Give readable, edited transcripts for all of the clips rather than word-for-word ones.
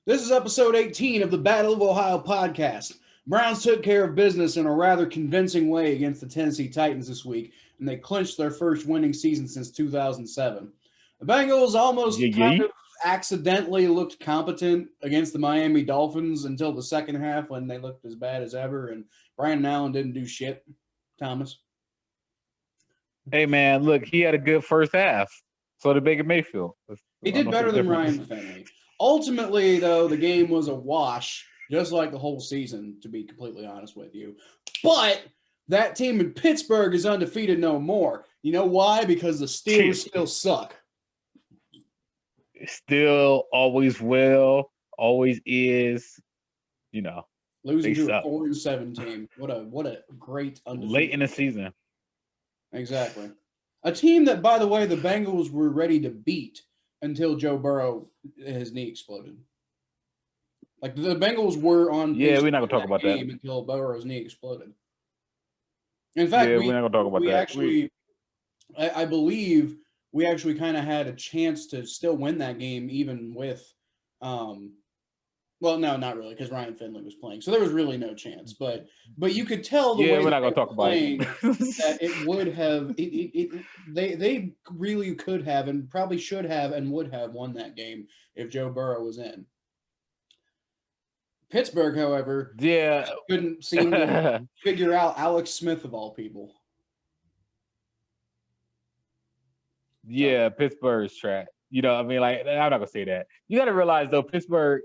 This is episode 18 of the Battle of Ohio podcast. Browns took care of business in a rather convincing way against the Tennessee Titans this week, and they clinched their first winning season since 2007. The Bengals almost kind of accidentally looked competent against the Miami Dolphins until the second half when they looked as bad as ever, and Brandon Allen didn't do shit. Thomas? Hey, man, look, he had a good first half. So did Baker Mayfield. He did better than Ryan Finley. Ultimately, though, the game was a wash, just like the whole season, to be completely honest with you. But that team in Pittsburgh is undefeated no more. You know why? Because the Steelers still suck. Still always will, always is, Losing to a 4-7 team. What a great undefeated late in the season. Exactly. A team that, by the way, the Bengals were ready to beat until Joe Burrow, his knee exploded. Like, the Bengals were on pace we're not going to talk about that until Burrow's knee exploded. In fact, we're not going to talk about that. Actually, I believe we actually kind of had a chance to still win that game even with well, no, not really, because Ryan Finley was playing, so there was really no chance. But you could tell the way we're not going to talk about it. That it would have. They really could have, and probably should have, and would have won that game if Joe Burrow was in. Pittsburgh, however, couldn't seem to figure out Alex Smith of all people. Yeah, Pittsburgh's trash. I'm not gonna say that. You got to realize though, Pittsburgh.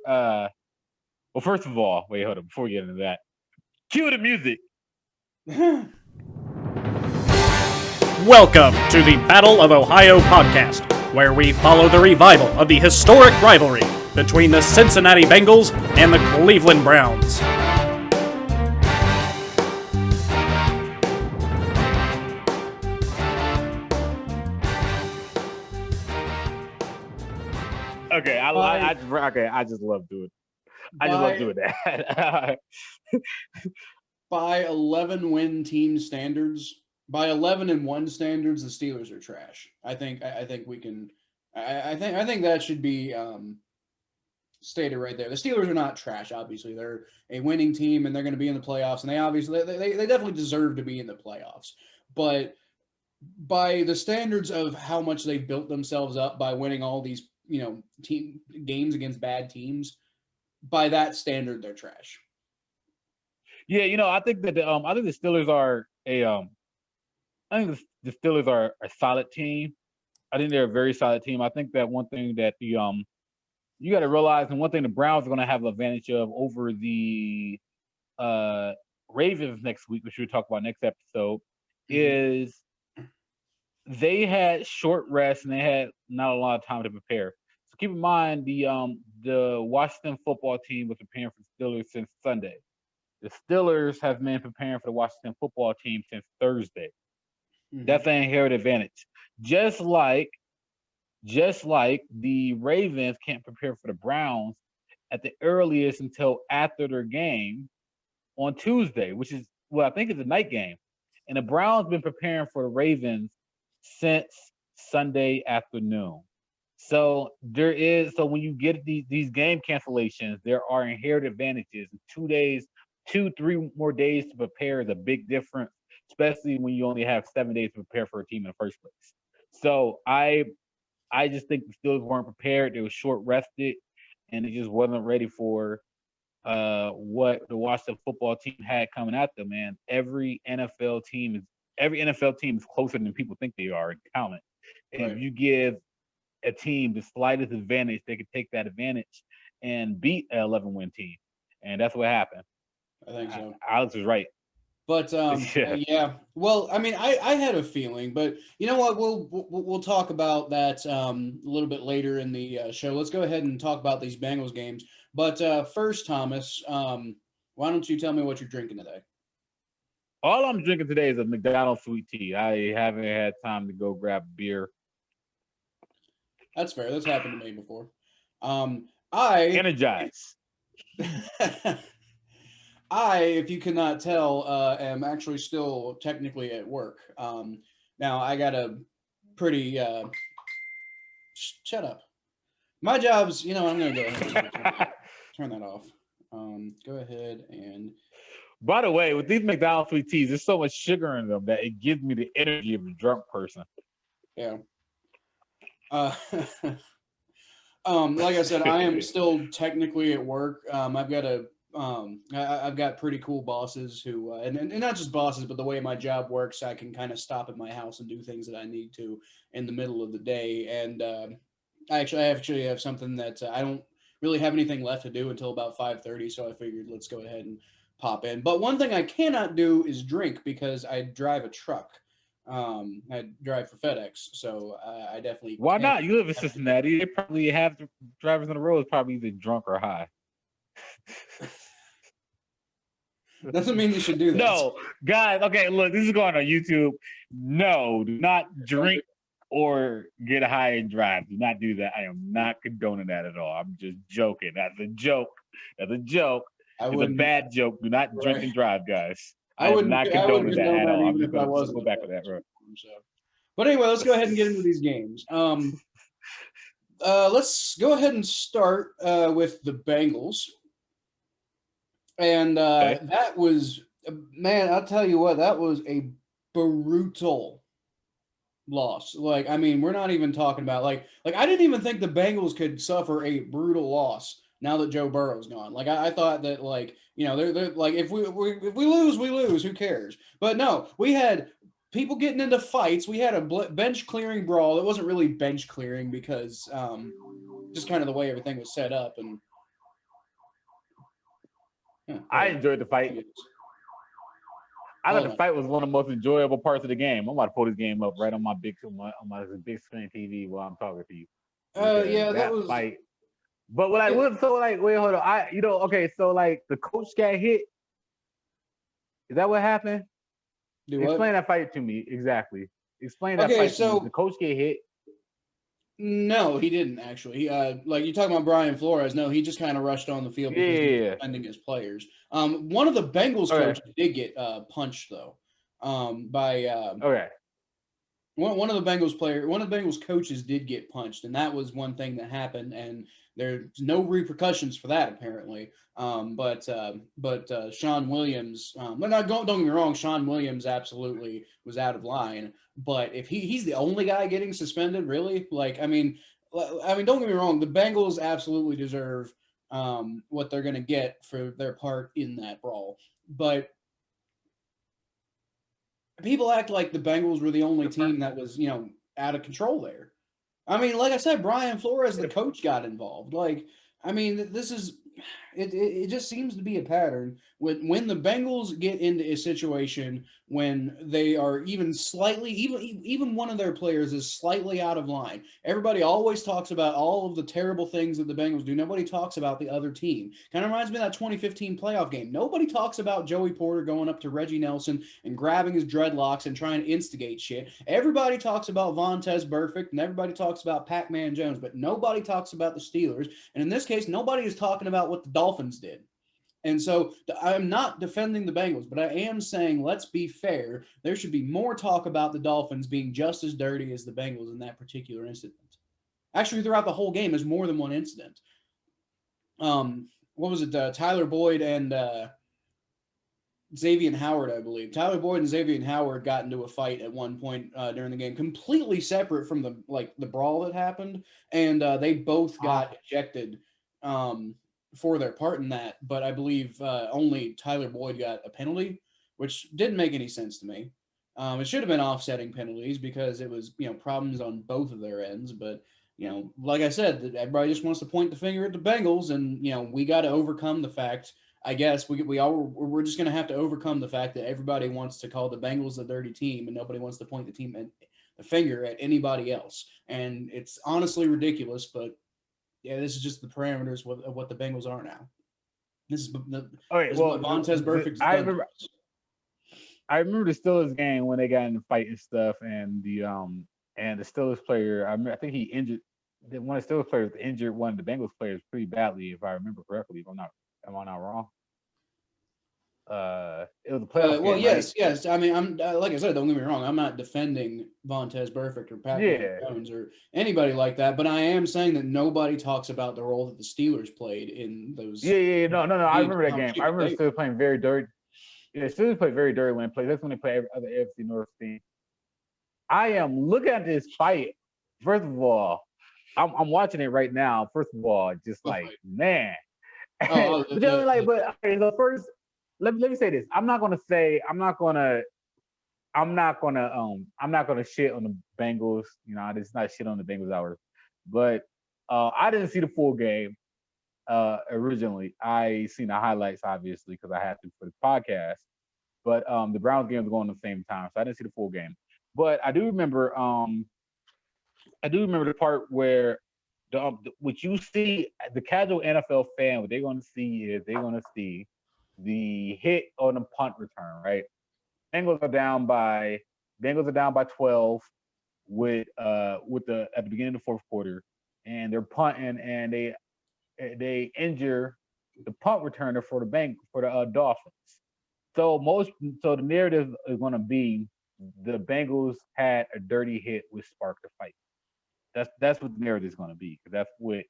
Well, first of all, wait, hold on. Before we get into that, cue the music. Welcome to the Battle of Ohio podcast, where we follow the revival of the historic rivalry between the Cincinnati Bengals and the Cleveland Browns. Okay, I just love doing. I just love doing that. By 11-win team standards, by 11-1 standards, the Steelers are trash. I think we can. I think that should be stated right there. The Steelers are not trash. Obviously, they're a winning team, and they're going to be in the playoffs. And they definitely deserve to be in the playoffs. But by the standards of how much they built themselves up by winning all these team games against bad teams, by that standard, they're trash. Yeah, I think that the Steelers are the Steelers are a solid team. I think they're a very solid team. I think that one thing that you got to realize, and one thing the Browns are going to have an advantage of over the Ravens next week, which we'll talk about next episode, is they had short rest and they had not a lot of time to prepare. So keep in mind the Washington football team was preparing for the Steelers since Sunday. The Steelers have been preparing for the Washington football team since Thursday. That's an inherent advantage. Just like the Ravens can't prepare for the Browns at the earliest until after their game on Tuesday, which is I think is a night game. And the Browns been preparing for the Ravens since Sunday afternoon. So when you get these game cancellations, there are inherent advantages. 2-3 more days to prepare is a big difference, especially when you only have 7 days to prepare for a team in the first place. So I just think the Steelers weren't prepared. They were short rested, and they just wasn't ready for what the Washington football team had coming at them. Man, every NFL team is closer than people think they are in talent. And if you give a team the slightest advantage, they could take that advantage and beat an 11-win team. And that's what happened. I think so. Alex was right. But yeah. Well, I mean, I had a feeling, but you know what? We'll talk about that a little bit later in the show. Let's go ahead and talk about these Bengals games. But first, Thomas, why don't you tell me what you're drinking today? All I'm drinking today is a McDonald's sweet tea. I haven't had time to go grab beer. That's fair. That's happened to me before. Energize. If you cannot tell, am actually still technically at work. Now, I got a pretty... shut up. My job's, I'm going to go ahead and turn that off. Go ahead and By the way, with these McDonald's sweet teas, there's so much sugar in them that it gives me the energy of a drunk person. yeah. Uh, like I said, I am still technically at work. I've got I've got pretty cool bosses who, and not just bosses, but the way my job works, I can kind of stop at my house and do things that I need to in the middle of the day. And I actually have something that I don't really have anything left to do until about 5:30. So I figured let's go ahead and pop in. But one thing I cannot do is drink because I drive a truck. I drive for FedEx, so I definitely Why can't. not? You live in Cincinnati. They probably have drivers on the road probably either drunk or high. Doesn't mean you should do that. No, guys. Okay, look, this is going on YouTube. No, do not drink or get high and drive. Do not do that. I am not condoning that at all. I'm just joking. That's a joke. That's a joke. It's a bad joke. Do not drink and drive, guys. I am not condoning that at all. I'm just going to go back with that, bro. So. But anyway, let's go ahead and get into these games. Let's go ahead and start with the Bengals. And that was, man, I'll tell you what, that was a brutal loss. Like, I mean, we're not even talking about, like I didn't even think the Bengals could suffer a brutal loss now that Joe Burrow's gone. Like, I thought that, like, you know, they're like, if we lose, we lose. Who cares? But no, we had people getting into fights. We had a bench clearing brawl. It wasn't really bench clearing because just kind of the way everything was set up. And I enjoyed the fight. I thought the fight was one of the most enjoyable parts of the game. I'm about to pull this game up right on my big screen TV while I'm talking to you. Yeah, that was fight. But what I was so like, wait, hold on. Okay, so like the coach got hit. Is that what happened? Explain that fight to me exactly. Explain that fight to me. Did the coach get hit? No, he didn't actually. He like you talking about Brian Flores. No, he just kind of rushed on the field because he was defending his players. One of the Bengals coaches did get punched though. By one of the Bengals coaches did get punched, and that was one thing that happened, and there's no repercussions for that apparently. But Sean Williams, don't get me wrong, Sean Williams absolutely was out of line. But if he's the only guy getting suspended, really, like, I mean, don't get me wrong, the Bengals absolutely deserve what they're going to get for their part in that brawl. But people act like the Bengals were the only team that was, you know, out of control there. I mean, like I said, Brian Flores, the coach, got involved. Like, I mean, this is it just seems to be a pattern when the Bengals get into a situation when they are even slightly, even one of their players is slightly out of line. Everybody always talks about all of the terrible things that the Bengals do. Nobody talks about the other team. Kind of reminds me of that 2015 playoff game. Nobody talks about Joey Porter going up to Reggie Nelson and grabbing his dreadlocks and trying to instigate shit. Everybody talks about Vontaze Burfict and everybody talks about Pac-Man Jones, but nobody talks about the Steelers. And in this case, nobody is talking about what the Dolphins did. And so I'm not defending the Bengals, but I am saying, let's be fair. There should be more talk about the Dolphins being just as dirty as the Bengals in that particular incident. Actually, throughout the whole game, there's more than one incident. What was it? Tyler Boyd and Xavier Howard, I believe. Tyler Boyd and Xavier Howard got into a fight at one point during the game, completely separate from the brawl that happened, and they both got ejected for their part in that. But I believe only Tyler Boyd got a penalty, which didn't make any sense to me. It should have been offsetting penalties because it was, you know, problems on both of their ends. But, you know, like I said, everybody just wants to point the finger at the Bengals, and, you know, we got to overcome the fact. I guess we're just going to have to overcome the fact that everybody wants to call the Bengals a dirty team, and nobody wants to point the finger at anybody else. And it's honestly ridiculous, but yeah, this is just the parameters of what the Bengals are now. This is what Vontaze Burfict. I remember the Steelers game when they got in the fight and stuff, and the Steelers player. I think he injured one of the Steelers players injured one of the Bengals players pretty badly, if I remember correctly. Am I not wrong? it was a playoff Well, game, right? yes. I mean, I'm like I said. Don't get me wrong. I'm not defending Vontez Burfict or Pac-Man Yeah, Jones or anybody like that. But I am saying that nobody talks about the role that the Steelers played in those yeah. No. I games. remember that How game. I shitty remember they still playing very dirty. Yeah, Steelers played very dirty when they played. That's when they play every other AFC North team. I am looking at this fight. First of all, I'm watching it right now. First of all, just were. like man. Oh, But you know, like, but okay, so first, let me say this. I'm not gonna shit on the Bengals. You know, it's not shit on the Bengals hours, but I didn't see the full game originally. I seen the highlights obviously because I had to for the podcast. But the Browns game was going at the same time, so I didn't see the full game. But I do remember the part where what you see the casual NFL fan, what they're going to see is they're going to see the hit on the punt return, right? Bengals are down by 12 with the at the beginning of the fourth quarter, and they're punting and they injure the punt returner for the Dolphins. So the narrative is going to be the Bengals had a dirty hit which sparked the fight. That's what the narrative is going to be because that's what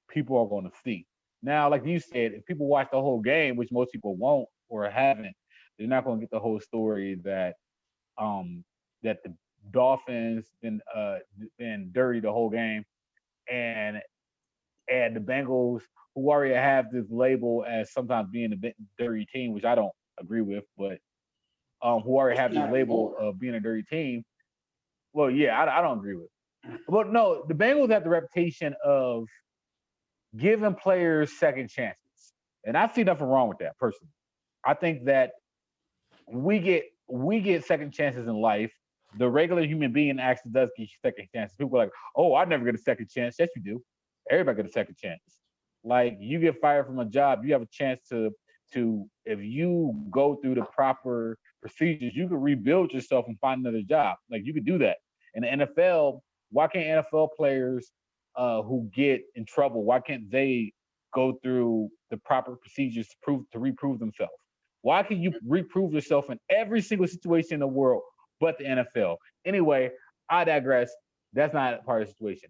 people are going to see. Now, like you said, if people watch the whole game, which most people won't or haven't, they're not going to get the whole story that the Dolphins been dirty the whole game, and the Bengals, who already have this label as sometimes being a bit dirty team, which I don't agree with, but who already have this label of being a dirty team. Well, yeah, I don't agree with. But no, the Bengals have the reputation of giving players second chances, and I see nothing wrong with that personally. I think that we get second chances in life. The regular human being actually does get second chances. People are like, "Oh, I never get a second chance." Yes, you do. Everybody get a second chance. Like you get fired from a job, you have a chance to if you go through the proper procedures, you can rebuild yourself and find another job. Like you could do that. In the NFL, why can't NFL players who get in trouble, why can't they go through the proper procedures to reprove themselves? Why can you reprove yourself in every single situation in the world but the NFL? Anyway, I digress. That's not part of the situation.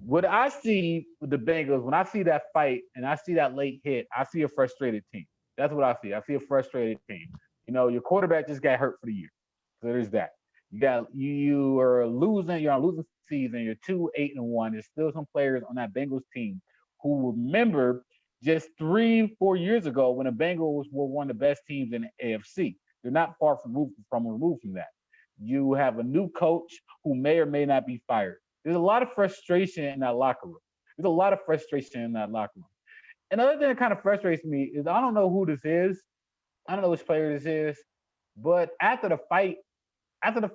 What I see with the Bengals, when I see that fight and I see that late hit, I see a frustrated team. That's what I see. I see a frustrated team. You know, your quarterback just got hurt for the year. So there's that. You are losing, you're on a losing season, you're 2-8-1. There's still some players on that Bengals team who remember just 3-4 years ago when the Bengals were one of the best teams in the AFC. They're not far removed from that. You have a new coach who may or may not be fired. There's a lot of frustration in that locker room. Another thing that kind of frustrates me is I don't know who this is. I don't know which player this is. But after the fight, the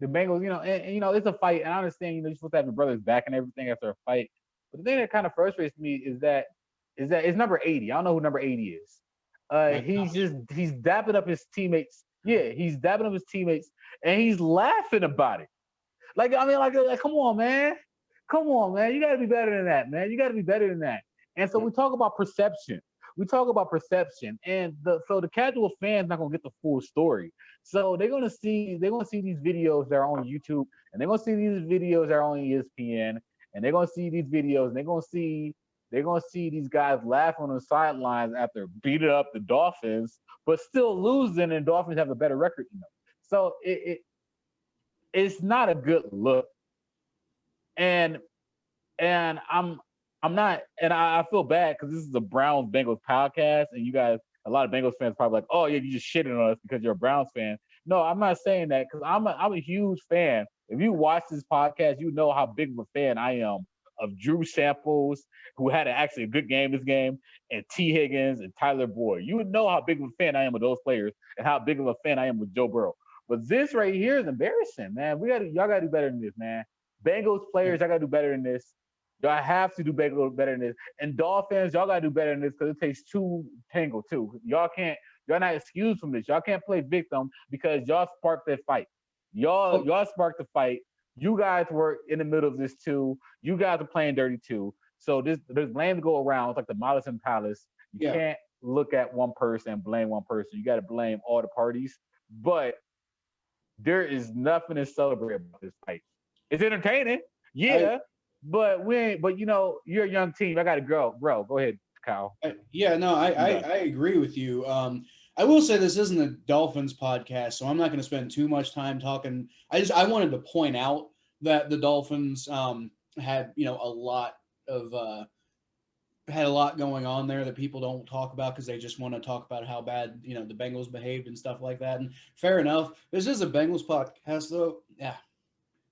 Bengals, and it's a fight. And I understand, you're supposed to have your brother's back and everything after a fight. But the thing that kind of frustrates me is that it's number 80. I don't know who number 80 is. He's dapping up his teammates. Yeah, he's dapping up his teammates and he's laughing about it. Like, I mean, like come on, man. Come on, man. You got to be better than that, man. You got to be better than that. And so we talk about perception. And so the casual fan's not gonna get the full story. So they're gonna see these videos that are on YouTube, and they're gonna see these videos that are on ESPN, and they're gonna see these videos, and they're gonna see these guys laughing on the sidelines after beating up the Dolphins, but still losing, and Dolphins have a better record, So it's not a good look. And I'm not, and I feel bad because this is a Browns Bengals podcast, and you guys, a lot of Bengals fans probably like, oh yeah, you just shitting on us because you're a Browns fan. No, I'm not saying that because I'm a huge fan. If you watch this podcast, you know how big of a fan I am of Drew Samples, who had actually a good game this game, and T. Higgins and Tyler Boyd. You would know how big of a fan I am of those players and how big of a fan I am with Joe Burrow. But this right here is embarrassing, man. Y'all gotta do better than this, man. Bengals players, y'all gotta do better than this. Y'all have to do better than this. And Dolphins, y'all gotta do better than this because it takes two tangle too. Y'all not excused from this. Y'all can't play victim because y'all sparked that fight. Y'all sparked the fight. You guys were in the middle of this too. You guys are playing dirty too. So there's blame to go around. It's like the Malice and Palace. You can't look at one person and blame one person. You got to blame all the parties. But there is nothing to celebrate about this fight. It's entertaining, yeah, but we ain't. But you're a young team. I got to grow. Go ahead, Kyle. I agree with you. I will say this isn't a Dolphins podcast, so I'm not going to spend too much time talking. I wanted to point out that the Dolphins had a lot going on there that people don't talk about because they just want to talk about how bad the Bengals behaved and stuff like that. And fair enough. This is a Bengals podcast, though. Yeah,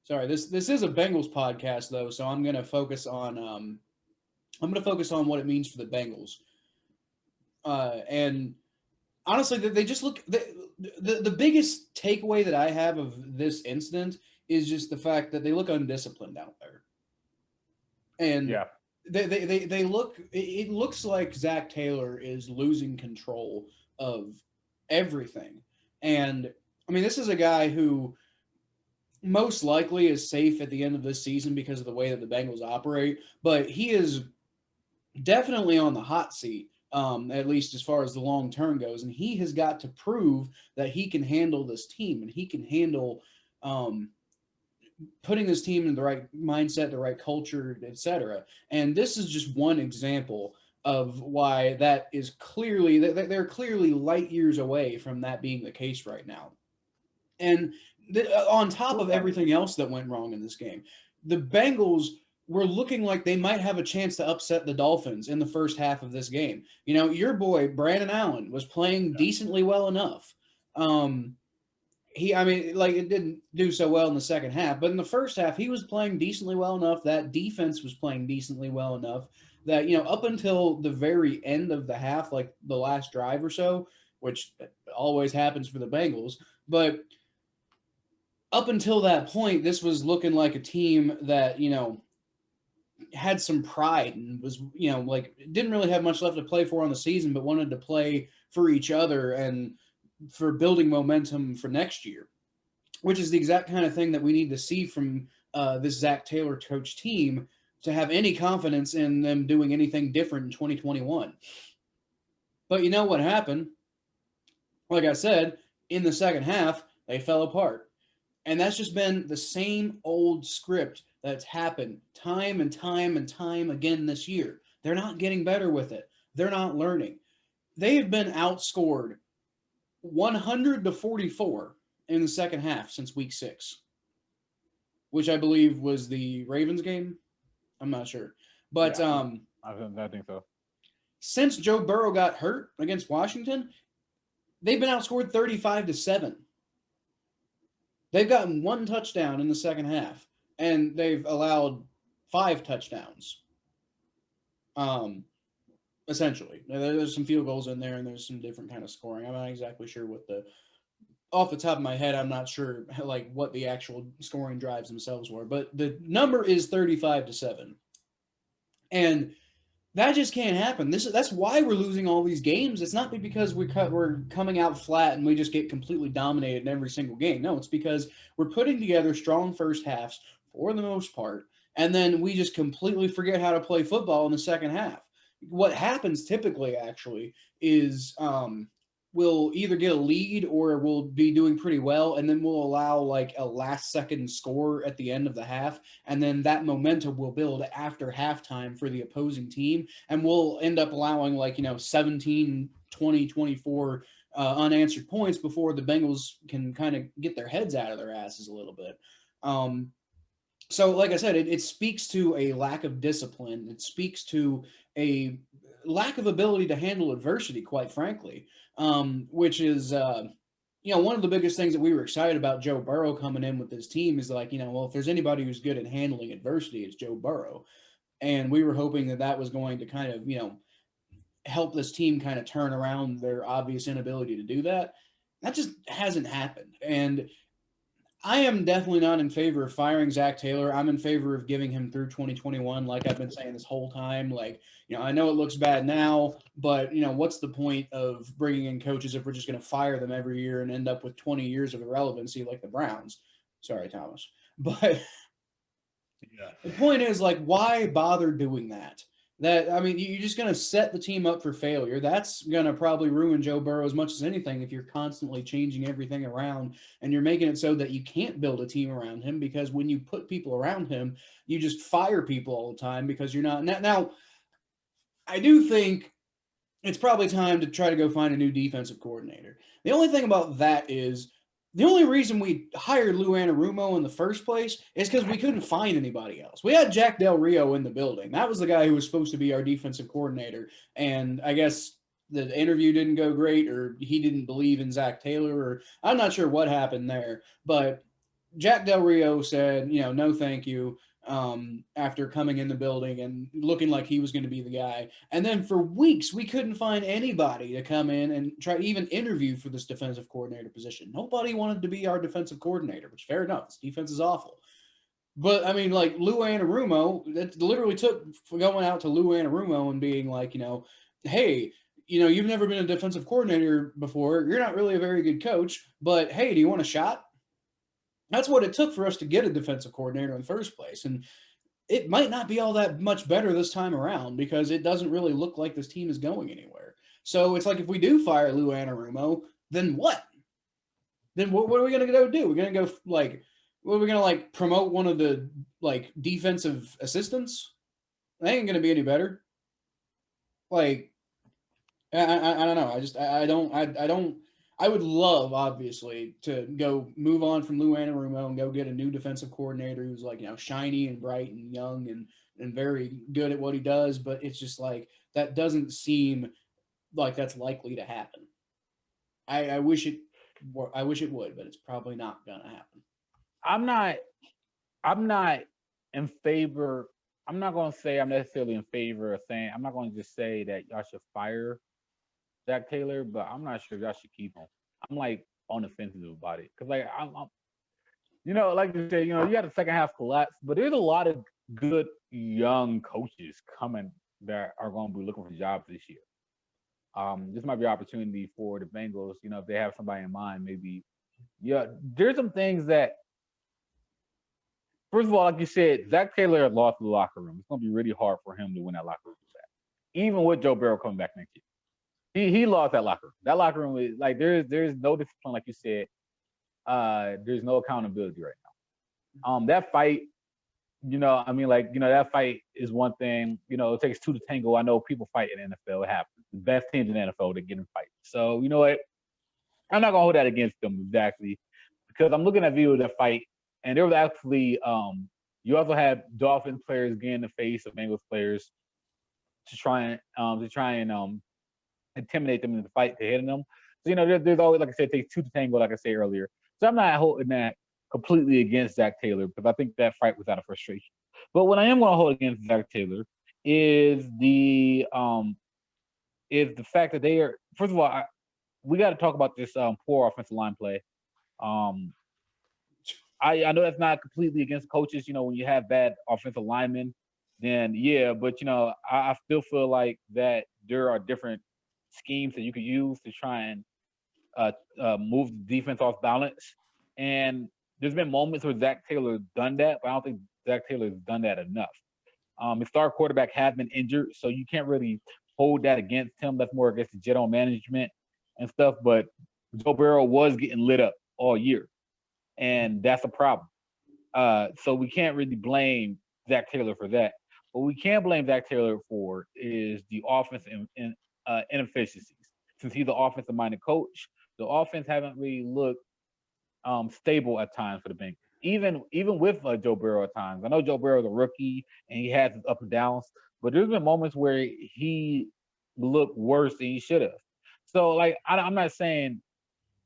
sorry. This is a Bengals podcast, though. So I'm going to focus on what it means for the Bengals. And honestly, they just look. The biggest takeaway that I have of this incident is just the fact that they look undisciplined out there. And yeah. They look. It looks like Zach Taylor is losing control of everything, and I mean, this is a guy who most likely is safe at the end of this season because of the way that the Bengals operate. But he is definitely on the hot seat, at least as far as the long term goes, and he has got to prove that he can handle this team and he can handle. Putting this team in the right mindset, the right culture, etc. And this is just one example of why that is clearly they're clearly light years away from that being the case right now. And on top of everything else that went wrong in this game, the Bengals were looking like they might have a chance to upset the Dolphins in the first half of this game. Your boy Brandon Allen was playing decently well enough. It didn't do so well in the second half, but in the first half, he was playing decently well enough. That defense was playing decently well enough that, up until the very end of the half, like the last drive or so, which always happens for the Bengals, but up until that point, this was looking like a team that, had some pride and was, didn't really have much left to play for on the season, but wanted to play for each other and for building momentum for next year, which is the exact kind of thing that we need to see from this Zach Taylor coach team to have any confidence in them doing anything different in 2021. But you know what happened? Like I said, in the second half, they fell apart. And that's just been the same old script that's happened time and time and time again this year. They're not getting better with it. They're not learning. They have been outscored 100-44 in the second half since week 6, which I believe was the Ravens game. I'm not sure. But I think so. Since Joe Burrow got hurt against Washington, they've been outscored 35-7. They've gotten 1 touchdown in the second half, and they've allowed 5 touchdowns. Essentially, there's some field goals in there, and there's some different kind of scoring. I'm not exactly sure off the top of my head, I'm not sure what the actual scoring drives themselves were, but the number is 35-7, and that just can't happen. That's why we're losing all these games. It's not because we're coming out flat and we just get completely dominated in every single game. No, it's because we're putting together strong first halves for the most part, and then we just completely forget how to play football in the second half. What happens typically, actually, is we'll either get a lead or we'll be doing pretty well, and then we'll allow a last-second score at the end of the half, and then that momentum will build after halftime for the opposing team, and we'll end up allowing 17, 20, 24 unanswered points before the Bengals can kind of get their heads out of their asses a little bit. So, like I said, it speaks to a lack of discipline. It speaks to a lack of ability to handle adversity, quite frankly, which is, one of the biggest things that we were excited about Joe Burrow coming in with this team is if there's anybody who's good at handling adversity, it's Joe Burrow. And we were hoping that was going to kind of, help this team kind of turn around their obvious inability to do that. That just hasn't happened. And I am definitely not in favor of firing Zach Taylor. I'm in favor of giving him through 2021, like I've been saying this whole time. I know it looks bad now, but, what's the point of bringing in coaches if we're just going to fire them every year and end up with 20 years of irrelevancy like the Browns? Sorry, Thomas. But the point is, why bother doing that? That, I mean, you're just going to set the team up for failure. That's going to probably ruin Joe Burrow as much as anything if you're constantly changing everything around and you're making it so that you can't build a team around him, because when you put people around him, you just fire people all the time because you're not. Now I do think it's probably time to try to go find a new defensive coordinator. The only thing about that is the only reason we hired Lou Anarumo in the first place is because we couldn't find anybody else. We had Jack Del Rio in the building. That was the guy who was supposed to be our defensive coordinator. And I guess the interview didn't go great, or he didn't believe in Zach Taylor, or I'm not sure what happened there. But Jack Del Rio said, no, thank you, after coming in the building and looking like he was going to be the guy. And then for weeks, we couldn't find anybody to come in and try to even interview for this defensive coordinator position. Nobody wanted to be our defensive coordinator, which fair enough. This defense is awful. But I mean, like Lou Anarumo, that literally took going out to Lou Anarumo and being like, hey, you've never been a defensive coordinator before. You're not really a very good coach, but hey, do you want a shot? That's what it took for us to get a defensive coordinator in the first place. And it might not be all that much better this time around because it doesn't really look like this team is going anywhere. So it's like, if we do fire Lou Anarumo, then what? Then what are we going to go do? We're going to go what are we going to promote one of the defensive assistants? That ain't going to be any better. I don't know. I don't. I would love, obviously, to go move on from Lou Anarumo and go get a new defensive coordinator who's shiny and bright and young and very good at what he does. But it's just that doesn't seem like that's likely to happen. I wish it would, but it's probably not gonna happen. I'm not in favor. I'm not going to say I'm necessarily in favor of saying. I'm not going to just say that y'all should fire Zach Taylor, but I'm not sure if y'all should keep him. I'm on the fence about it because I'm like you said, you got the second half collapse, but there's a lot of good young coaches coming that are going to be looking for jobs this year. This might be an opportunity for the Bengals. If they have somebody in mind, maybe. Yeah, there's some things that. First of all, like you said, Zach Taylor lost the locker room. It's going to be really hard for him to win that locker room back, even with Joe Burrow coming back next year. He lost that locker room. That locker room is there's no discipline, like you said. There's no accountability right now. That fight, that fight is one thing. It takes two to tango. I know people fight in the NFL. It happens. The best teams in the NFL, they get in fights. So you know what? I'm not gonna hold that against them exactly, because I'm looking at video of that fight, and there was actually you also had Dolphins players getting in the face of Bengals players to try and intimidate them in the fight to hitting them. So there's always, like I said, it takes two to tango, like I said earlier. So I'm not holding that completely against Zach Taylor, because I think that fight was out of frustration. But what I am going to hold against Zach Taylor is the fact that they are, first of all, we got to talk about this poor offensive line play. I know that's not completely against coaches. When you have bad offensive linemen, then yeah, but I still feel like that there are different schemes that you could use to try and move the defense off balance. And there's been moments where Zach Taylor done that, but I don't think Zach Taylor's done that enough. His star quarterback has been injured, so you can't really hold that against him. That's more against the general management and stuff. But Joe Burrow was getting lit up all year, and that's a problem. So we can't really blame Zach Taylor for that. What we can blame Zach Taylor for is the offense inefficiencies. Since he's an offensive-minded coach, the offense haven't really looked stable at times for the Bengals. Even with Joe Burrow at times. I know Joe Burrow's a rookie and he has his up and downs, but there's been moments where he looked worse than he should have. So, I'm not saying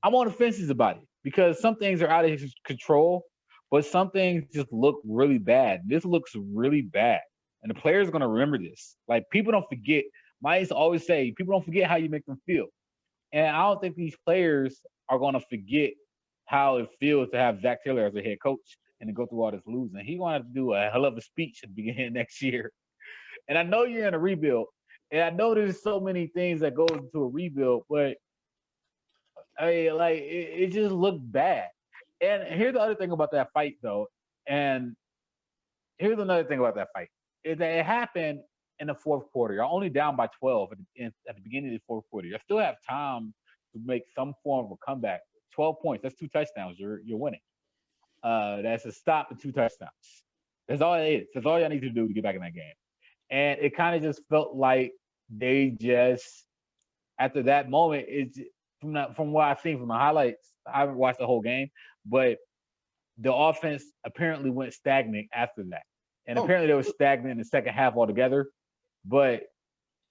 I'm on the fences about it, because some things are out of his control, but some things just look really bad. This looks really bad, and the players are going to remember this. People don't forget. I used to always say, people don't forget how you make them feel. And I don't think these players are going to forget how it feels to have Zach Taylor as a head coach and to go through all this losing. He's going to have to do a hell of a speech at the beginning of next year. And I know you're in a rebuild, and I know there's so many things that go into a rebuild, but it just looked bad. And here's the other thing about that fight, though. And here's another thing about that fight, is that it happened in the fourth quarter. You're only down by 12 at the beginning of the fourth quarter. You still have time to make some form of a comeback. 12 points. That's 2 touchdowns. You're winning. That's a stop and 2 touchdowns. That's all it is. That's all y'all need to do to get back in that game. And it kind of just felt like they just, after that moment, it's from what I've seen from the highlights. I haven't watched the whole game, but the offense apparently went stagnant after that. And apparently they were stagnant in the second half altogether. But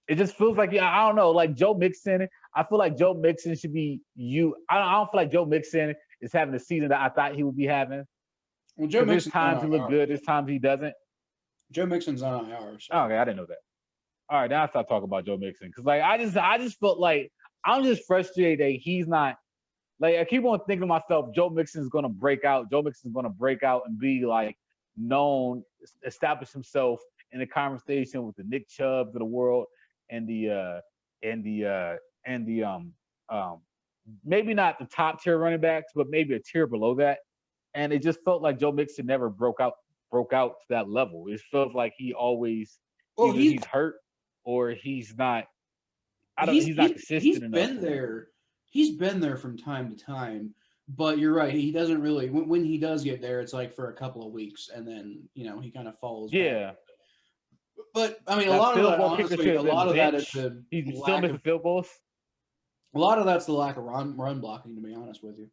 it just feels like, I don't know, like Joe Mixon. I feel like Joe Mixon should be I don't feel like Joe Mixon is having the season that I thought he would be having. Well, Joe Mixon. There's times he look good, there's times he doesn't. Joe Mixon's on IR. So. Okay, I didn't know that. All right, now I start talking about Joe Mixon because, like, I just felt like I'm just frustrated that he's not. Like, I keep on thinking to myself, Joe Mixon's gonna break out. Joe Mixon's gonna break out and be like known, establish himself in a conversation with the Nick Chubbs of the world and the maybe not the top tier running backs, but maybe a tier below that. And it just felt like Joe Mixon never broke out to that level. It feels like he always either he's hurt or he's not. He's not consistent enough. He's been there from time to time, but you're right. He doesn't really. When he does get there, it's like for a couple of weeks, and then he kind of falls. Yeah. Back. But I mean, a lot of that is he's still missing field goals. A lot of that's the lack of run blocking. To be honest with you.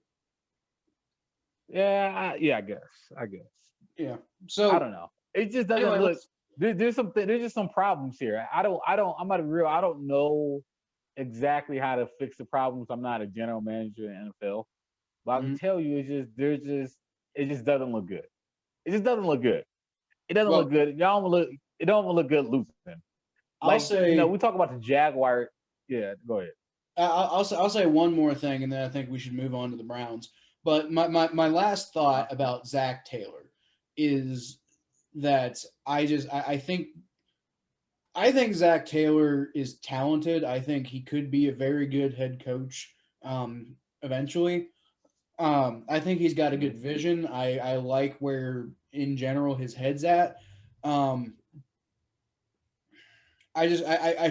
Yeah, I guess. Yeah. So I don't know. It just doesn't look. There's just some problems here. I'm not real. I don't know exactly how to fix the problems. I'm not a general manager in the NFL, but I can tell you, it just doesn't look good. It just doesn't look good. It doesn't look good. It don't look good losing. I'll say, we talk about the Jaguar. Yeah, go ahead. I'll say one more thing, and then I think we should move on to the Browns. But my last thought about Zach Taylor is that I think Zach Taylor is talented. I think he could be a very good head coach eventually. I think he's got a good vision. I like where, in general, his head's at. I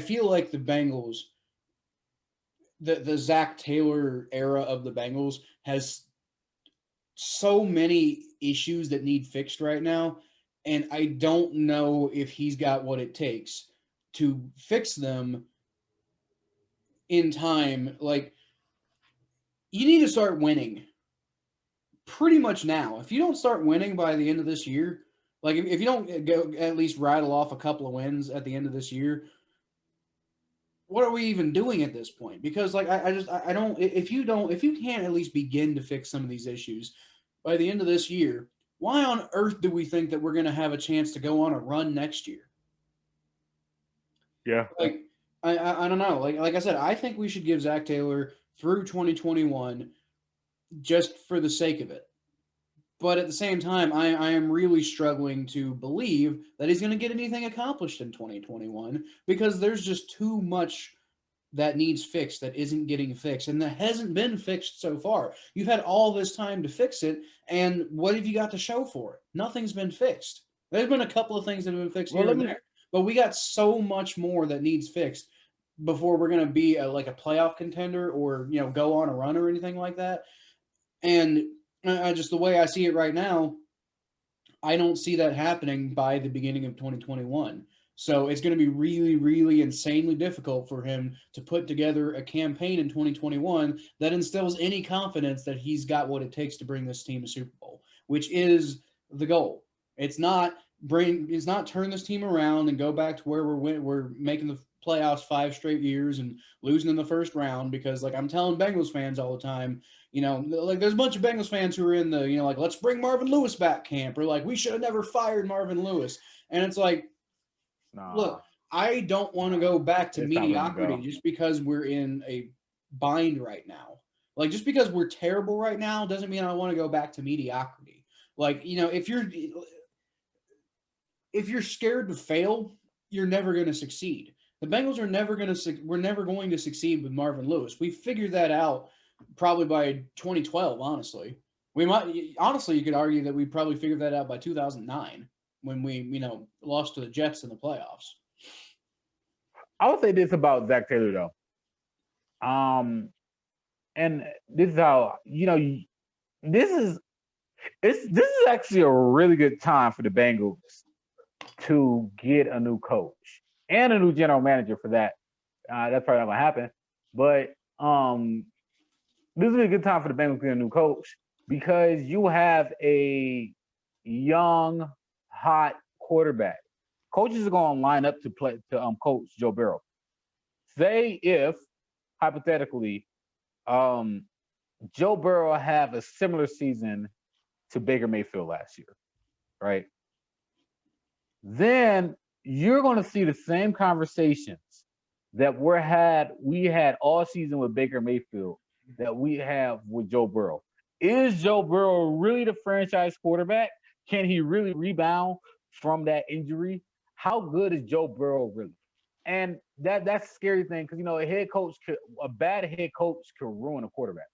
feel like the Bengals, the Zach Taylor era of the Bengals has so many issues that need fixed right now. And I don't know if he's got what it takes to fix them in time. Like, you need to start winning pretty much now. If you don't start winning by the end of this year, like if you don't go at least rattle off a couple of wins at the end of this year, what are we even doing at this point? Because like I don't if you can't at least begin to fix some of these issues by the end of this year, why on earth do we think that we're going to have a chance to go on a run next year? Yeah. Like I don't know. Like I said, I think we should give Zach Taylor through 2021 just for the sake of it. But at the same time, I am really struggling to believe that he's going to get anything accomplished in 2021 because there's just too much that needs fixed that isn't getting fixed, and that hasn't been fixed so far. You've had all this time to fix it, and what have you got to show for it? Nothing's been fixed. There's been a couple of things that have been fixed here and there, but we got so much more that needs fixed before we're going to be like a playoff contender or go on a run or anything like that. And just the way I see it right now, I don't see that happening by the beginning of 2021. So it's going to be really, really insanely difficult for him to put together a campaign in 2021 that instills any confidence that he's got what it takes to bring this team a Super Bowl, which is the goal. It's not turn this team around and go back to where we're making the playoffs 5 straight years and losing in the first round, because like I'm telling Bengals fans all the time, like there's a bunch of Bengals fans who are in the, like, let's bring Marvin Lewis back camp, or like we should have never fired Marvin Lewis. And it's like, look, I don't want to go back to mediocrity just because we're in a bind right now. Like, just because we're terrible right now doesn't mean I want to go back to mediocrity. Like, if you're scared to fail, you're never going to succeed. The Bengals we're never going to succeed with Marvin Lewis. We figured that out probably by 2012, honestly. You could argue that we probably figured that out by 2009 when we, lost to the Jets in the playoffs. I would say this about Zach Taylor though. And this is how this is actually a really good time for the Bengals to get a new coach and a new general manager for that. That's probably not gonna happen, but this is a good time for the Bengals to get a new coach because you have a young, hot quarterback. Coaches are going to line up to coach Joe Burrow. Say if hypothetically, Joe Burrow have a similar season to Baker Mayfield last year, right? Then you're going to see the same conversations that we had all season with Baker Mayfield that we have with Joe Burrow. Is Joe Burrow really the franchise quarterback? Can he really rebound from that injury? How good is Joe Burrow really? And that's a scary thing because a bad head coach could ruin a quarterback.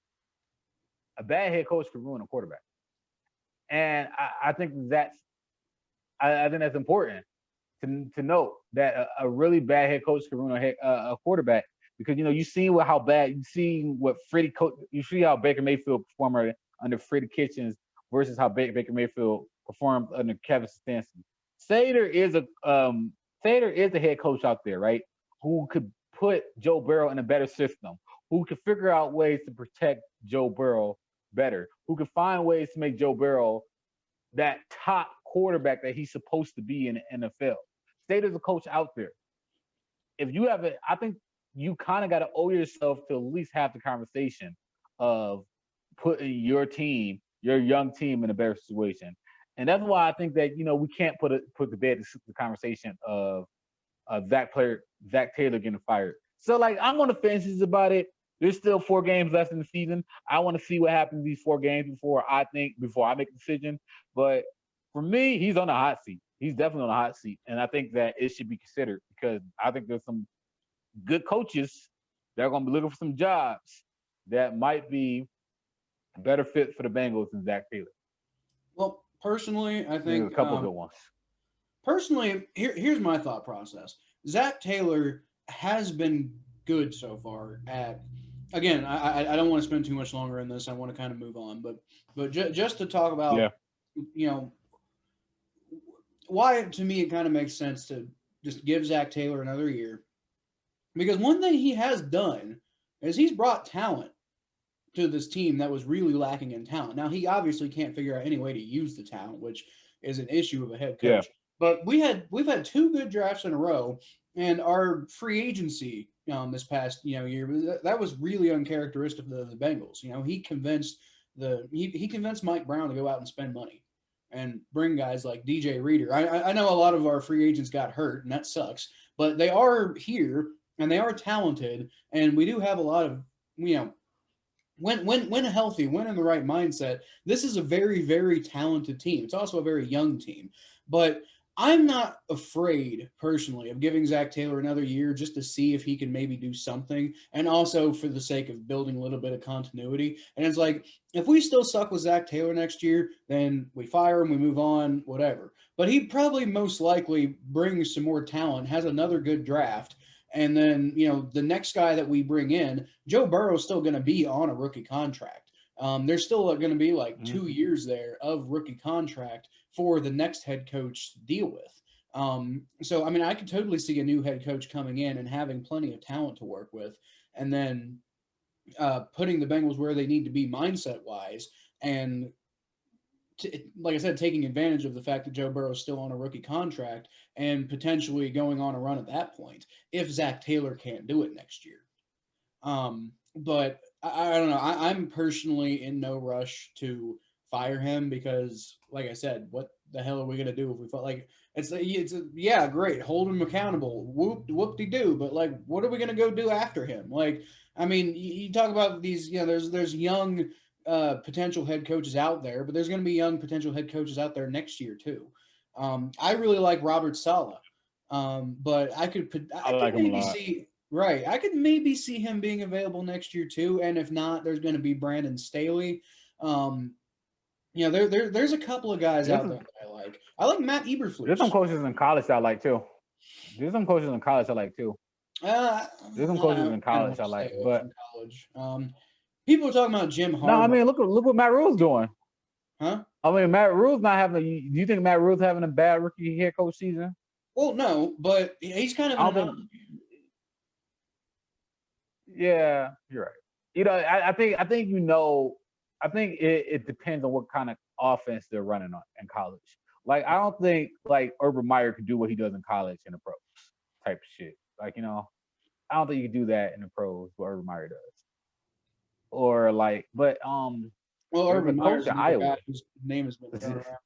A bad head coach could ruin a quarterback. And I think that's important to note that a really bad head coach can ruin a quarterback because you see how Baker Mayfield performed under Freddie Kitchens versus how Baker Mayfield performed under Kevin Stefanski. Say there is a head coach out there, right, who could put Joe Burrow in a better system, who could figure out ways to protect Joe Burrow better, who could find ways to make Joe Burrow that top quarterback that he's supposed to be in the NFL. Say there's a coach out there. If you have I think you kind of got to owe yourself to at least have the conversation of putting your young team in a better situation. And that's why I think that, we can't put to bed the conversation of Zach Taylor getting fired. So, I'm on the fences about it. There's still 4 games left in the season. I want to see what happens in these 4 games before I make a decision. But for me, he's on the hot seat. He's definitely on the hot seat. And I think that it should be considered because I think there's some good coaches that are going to be looking for some jobs that might be a better fit for the Bengals than Zach Taylor. Well, personally, I think there's a couple good ones. Personally, here's my thought process. Zach Taylor has been good so far at. Again, I don't want to spend too much longer in this. I want to kind of move on, but just to talk about, why to me it kind of makes sense to just give Zach Taylor another year, because one thing he has done is he's brought talent to this team that was really lacking in talent. Now he obviously can't figure out any way to use the talent, which is an issue of a head coach. Yeah. But we've had 2 good drafts in a row, and our free agency this past year that was really uncharacteristic of the Bengals. He convinced Mike Brown to go out and spend money and bring guys like DJ Reader. I know a lot of our free agents got hurt, and that sucks, but they are here and they are talented, and we do have a lot of when healthy, when in the right mindset. This is a very, very talented team. It's also a very young team, but I'm not afraid, personally, of giving Zach Taylor another year just to see if he can maybe do something, and also for the sake of building a little bit of continuity. And it's like, if we still suck with Zach Taylor next year, then we fire him, we move on, whatever. But he probably most likely brings some more talent, has another good draft, and then, the next guy that we bring in, Joe Burrow's still going to be on a rookie contract. There's still going to be 2 years there of rookie contract for the next head coach to deal with. So, I could totally see a new head coach coming in and having plenty of talent to work with, and then putting the Bengals where they need to be mindset-wise, and like I said, taking advantage of the fact that Joe Burrow is still on a rookie contract and potentially going on a run at that point if Zach Taylor can't do it next year. But I don't know. I'm personally in no rush to fire him because, like I said, what the hell are we gonna do if we felt yeah, great, hold him accountable, whoop-de-doo, but what are we gonna go do after him? You talk about these, there's young potential head coaches out there, but there's gonna be young potential head coaches out there next year too. I really like Robert Saleh, but I could maybe see. Right. I could maybe see him being available next year too. And if not, there's going to be Brandon Staley. There's a couple of guys out there that I like. I like Matt Eberflus. There's some coaches in college I like too. There's some I coaches don't in know, college I like, stay away but from college. People are talking about Jim no, I Harbaugh, mean look what Matt Rule's doing. huh? I mean Matt Rule's not having. Do you think Matt Rule's having a bad rookie head coach season? Well, no, but he's kind of I an don't anomaly. think. Yeah, you're right. I think I think it depends on what kind of offense they're running on in college. Like I don't think like Urban Meyer could do what he does in college in the pros type of shit. Like I don't think you can do that in the pros what Urban Meyer does. Or like, but Well, there's a Urban coach Meyer's in another guy Iowa. whose name has been thrown around.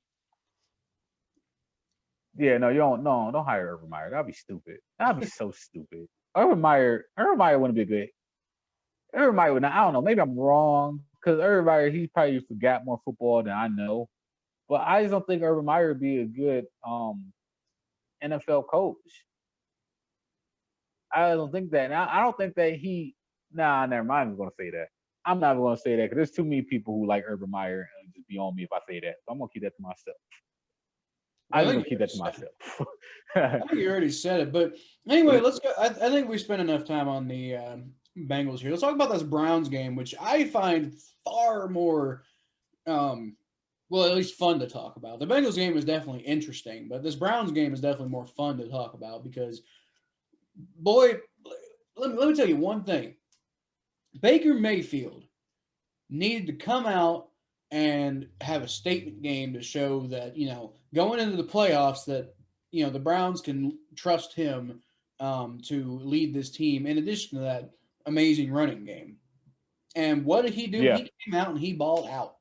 Yeah, no, you don't hire Urban Meyer. That'd be stupid. That'd be so stupid. Urban Meyer wouldn't be good. Urban Meyer would not. I don't know. Maybe I'm wrong because Urban Meyer he probably forgot more football than I know. But I just don't think Urban Meyer would be a good NFL coach. I don't think that. Now, I don't think that he. Nah, never mind. I'm going to say that. I'm not going to say that because there's too many people who like Urban Meyer and just be on me if I say that. So I'm going to keep that to myself. I'm I going think to keep that to myself. I think you already said it, but anyway, let's go. I think we spent enough time on the Bengals here. Let's talk about this Browns game, which I find far more, well, at least fun to talk about. The Bengals game is definitely interesting, but this Browns game is definitely more fun to talk about because, boy, let me tell you one thing. Baker Mayfield needed to come out and have a statement game to show that, going into the playoffs that, the Browns can trust him to lead this team in addition to that amazing running game. And what did he do? Yeah. He came out and he balled out.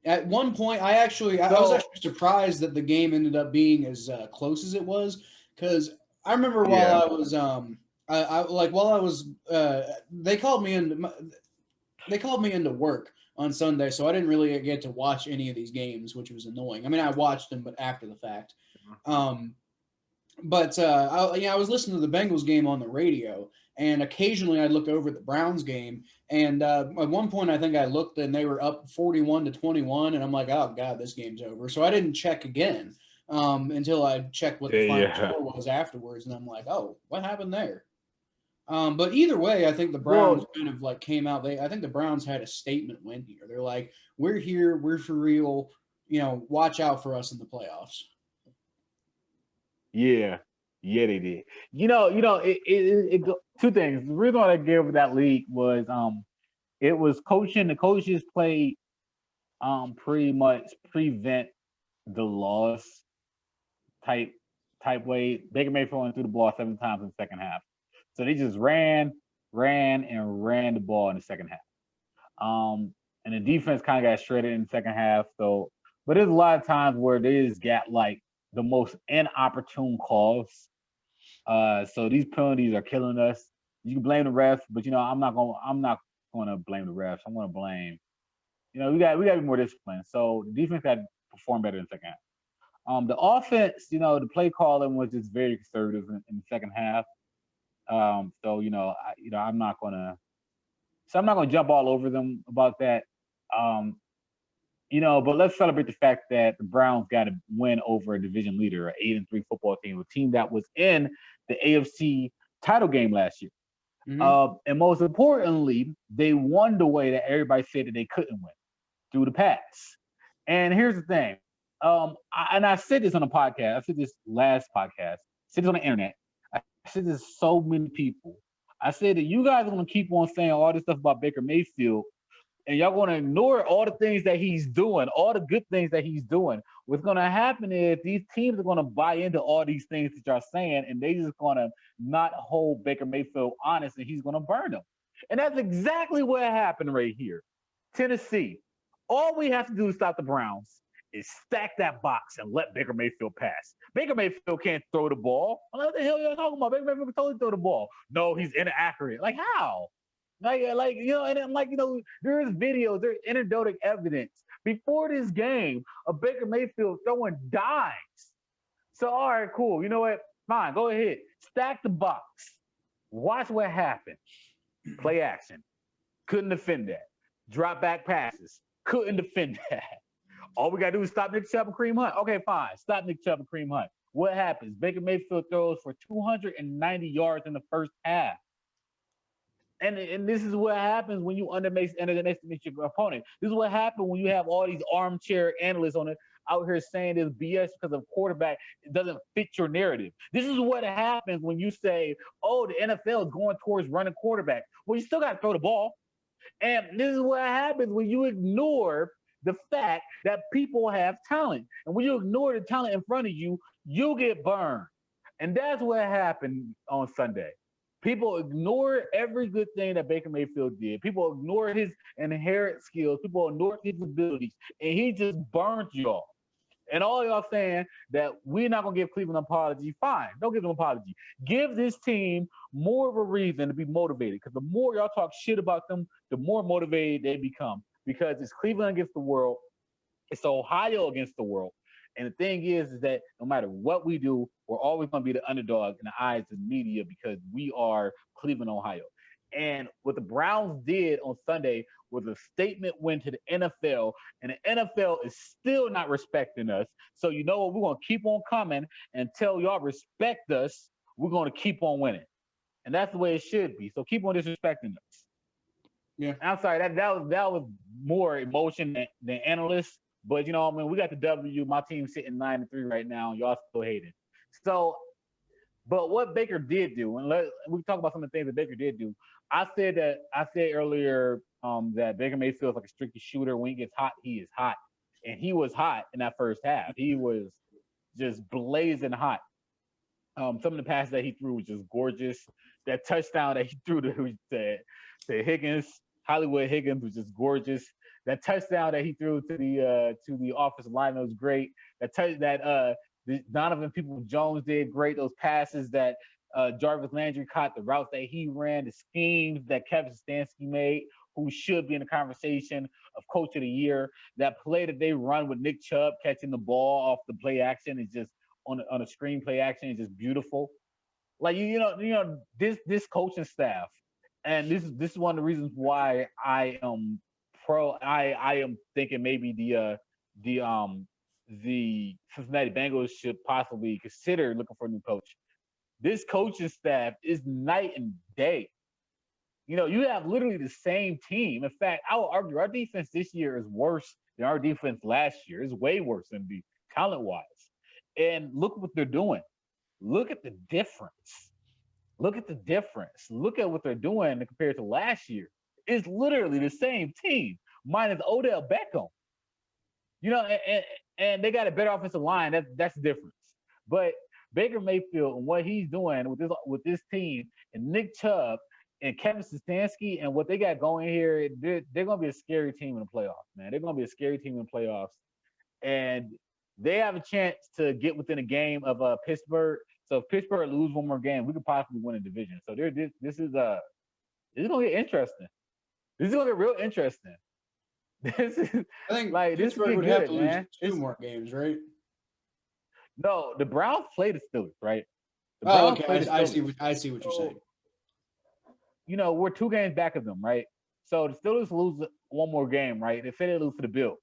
At one point, I was So actually surprised that the game ended up being as close as it was because I remember while yeah. I was they called me into work on Sunday, so I didn't really get to watch any of these games, which was annoying. I mean, I watched them, but after the fact. I was listening to the Bengals game on the radio, and occasionally I'd look over at the Browns game. And at one point, I think I looked and they were up 41-21, and I'm like, oh god, this game's over. So I didn't check again until I checked what the final Yeah. score was afterwards, and I'm like, oh, what happened there? But either way, I think the Browns Well, kind of like came out. I think the Browns had a statement win here. They're like, we're here, we're for real. Watch out for us in the playoffs. yeah. Yeah, they did. Two things. The reason why I gave that league was it was coaching. The coaches played pretty much prevent the loss type way. Baker Mayfield went through the ball 7 times in the second half. So they just ran the ball in the second half. And the defense kind of got shredded in the second half. So, but there's a lot of times where they just got like the most inopportune calls. So these penalties are killing us. You can blame the refs, but I'm not gonna blame the refs. I'm gonna blame. We got to be more disciplined. So the defense got to perform better in the second half. The offense, the play calling was just very conservative in the second half. I'm not gonna jump all over them about that. But let's celebrate the fact that the Browns got a win over a division leader, an 8-3 football team, a team that was in the AFC title game last year. Mm-hmm. And most importantly, they won the way that everybody said that they couldn't win, through the pass. And here's the thing. I said this on a podcast. I said this last podcast. I said this on the internet. I said this to so many people. I said that you guys are going to keep on saying all this stuff about Baker Mayfield, and y'all going to ignore all the things that he's doing, all the good things that he's doing. What's going to happen is these teams are going to buy into all these things that y'all saying, and they just going to not hold Baker Mayfield honest, and he's going to burn them. And that's exactly what happened right here. Tennessee. All we have to do to stop the Browns is stack that box and let Baker Mayfield pass. Baker Mayfield can't throw the ball. What the hell are y'all talking about? Baker Mayfield can totally throw the ball. No, he's inaccurate. Like how? And then there is videos, there's anecdotal evidence before this game of Baker Mayfield throwing dimes. So, all right, cool. You know what? Fine, go ahead. Stack the box. Watch what happened. Play action. Couldn't defend that. Drop back passes. Couldn't defend that. All we got to do is stop Nick Chubb and Kareem Hunt. Okay, fine. Stop Nick Chubb and Kareem Hunt. what happens? Baker Mayfield throws for 290 yards in the first half. And this is what happens when you underestimate your opponent. This is what happens when you have all these armchair analysts on it out here saying this BS because of quarterback. It doesn't fit your narrative. This is what happens when you say, oh, the NFL is going towards running quarterback. Well, you still got to throw the ball. And this is what happens when you ignore the fact that people have talent. And when you ignore the talent in front of you, you get burned. And that's what happened on Sunday. People ignore every good thing that Baker Mayfield did. People ignore his inherent skills. People ignore his abilities. And he just burned y'all. And all y'all saying that we're not going to give Cleveland an apology, fine. Don't give them an apology. Give this team more of a reason to be motivated. Because the more y'all talk shit about them, the more motivated they become. Because it's Cleveland against the world. It's Ohio against the world. And the thing is that no matter what we do, we're always going to be the underdog in the eyes of the media because we are Cleveland, Ohio. And what the Browns did on Sunday was a statement win to the NFL, and the NFL is still not respecting us. So you know what? We're going to keep on coming until y'all respect us. We're going to keep on winning. And that's the way it should be. So keep on disrespecting us. Yeah. I'm sorry, that was more emotion than analysts. But you know, I mean, we got the W. My team's sitting 9-3 right now. Y'all still hating. So, but what Baker did do, and we talk about some of the things that Baker did do. I said earlier that Baker Mayfield is like a streaky shooter. When he gets hot, he is hot, and he was hot in that first half. He was just blazing hot. Some of the passes that he threw was just gorgeous. That touchdown that he threw to Higgins, Hollywood Higgins, was just gorgeous. That touchdown that he threw to the offensive lineman was great. Donovan Peoples-Jones did great. Those passes that Jarvis Landry caught, the routes that he ran, the schemes that Kevin Stefanski made, who should be in the conversation of Coach of the Year. That play that they run with Nick Chubb catching the ball off the play action is just on a screen play action is just beautiful. Like you know this coaching staff, and this is one of the reasons why I am thinking maybe the Cincinnati Bengals should possibly consider looking for a new coach. This coaching staff is night and day. You know, you have literally the same team. In fact, I will argue our defense this year is worse than our defense last year. It's way worse than the talent-wise. And look what they're doing. Look at the difference. Look at the difference. Look at what they're doing compared to last year. It's literally the same team, minus Odell Beckham. You know, and they got a better offensive line. That's the difference. But Baker Mayfield and what he's doing with this team, and Nick Chubb and Kevin Stefanski and what they got going here, they're going to be a scary team in the playoffs, man. They're going to be a scary team in the playoffs. And they have a chance to get within a game of Pittsburgh. So if Pittsburgh lose one more game, we could possibly win a division. So this is going to get interesting. This is going to get real interesting. This is, I think like Pittsburgh would have to lose two more games, right? No, the Browns play the Steelers, right? Okay. I see what you're saying. You know, we're 2 games back of them, right? So the Steelers lose one more game, right? They say they lose to the Bills.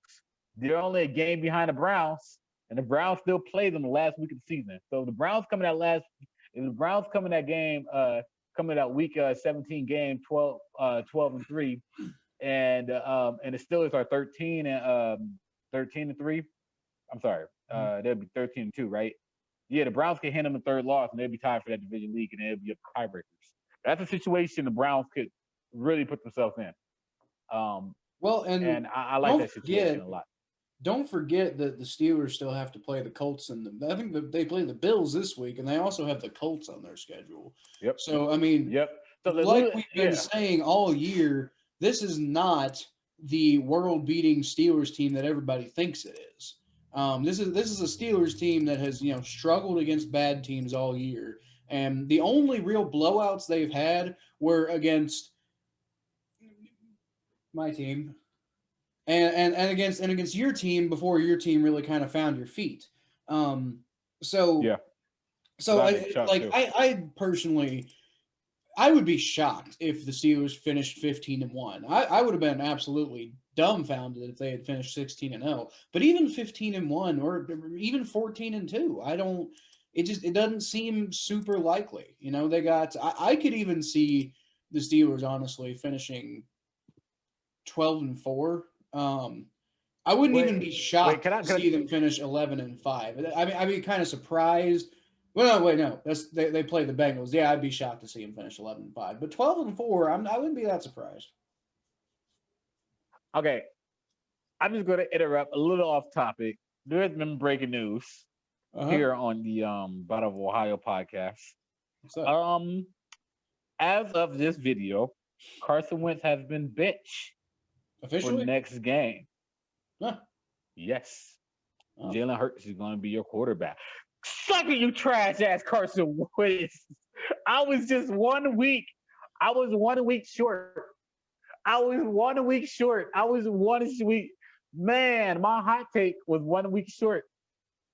They're only a game behind the Browns, and the Browns still play them the last week of the season. So the Browns coming that week 17 game 12-3, and the Steelers are 13-3. I'm sorry, they'll be 13-2, right? Yeah, the Browns can hand them the third loss, and they'll be tied for that division league, and they'll be up tiebreakers. That's a situation the Browns could really put themselves in. And I like that situation a lot. Don't forget that the Steelers still have to play the Colts, and I think that they play the Bills this week, and they also have the Colts on their schedule. Yep. So I mean, So like we've been saying all year, this is not the world-beating Steelers team that everybody thinks it is. This is a Steelers team that has struggled against bad teams all year, and the only real blowouts they've had were against my team. And against your team before your team really kind of found your feet. I personally, I would be shocked if the Steelers finished 15-1. I would have been absolutely dumbfounded if they had finished 16-0. But even 15-1 or even 14-2, it doesn't seem super likely. You know, they got I could even see the Steelers honestly finishing 12-4. I wouldn't even be shocked can I? to see them finish 11-5. I'd be kind of surprised. Well, no, wait, no. They play the Bengals. Yeah, I'd be shocked to see them finish 11-5. But 12-4, I wouldn't be that surprised. Okay, I'm just going to interrupt a little off topic. There's been breaking news here on the Battle of Ohio podcast. What's up? As of this video, Carson Wentz has been benched Officially? for next game. Huh. Yes. Oh. Jalen Hurts is going to be your quarterback. Suck it, you trash ass Carson Wentz. I was just 1 week. I was 1 week short. I was 1 week short. I was 1 week. Man, my hot take was 1 week short.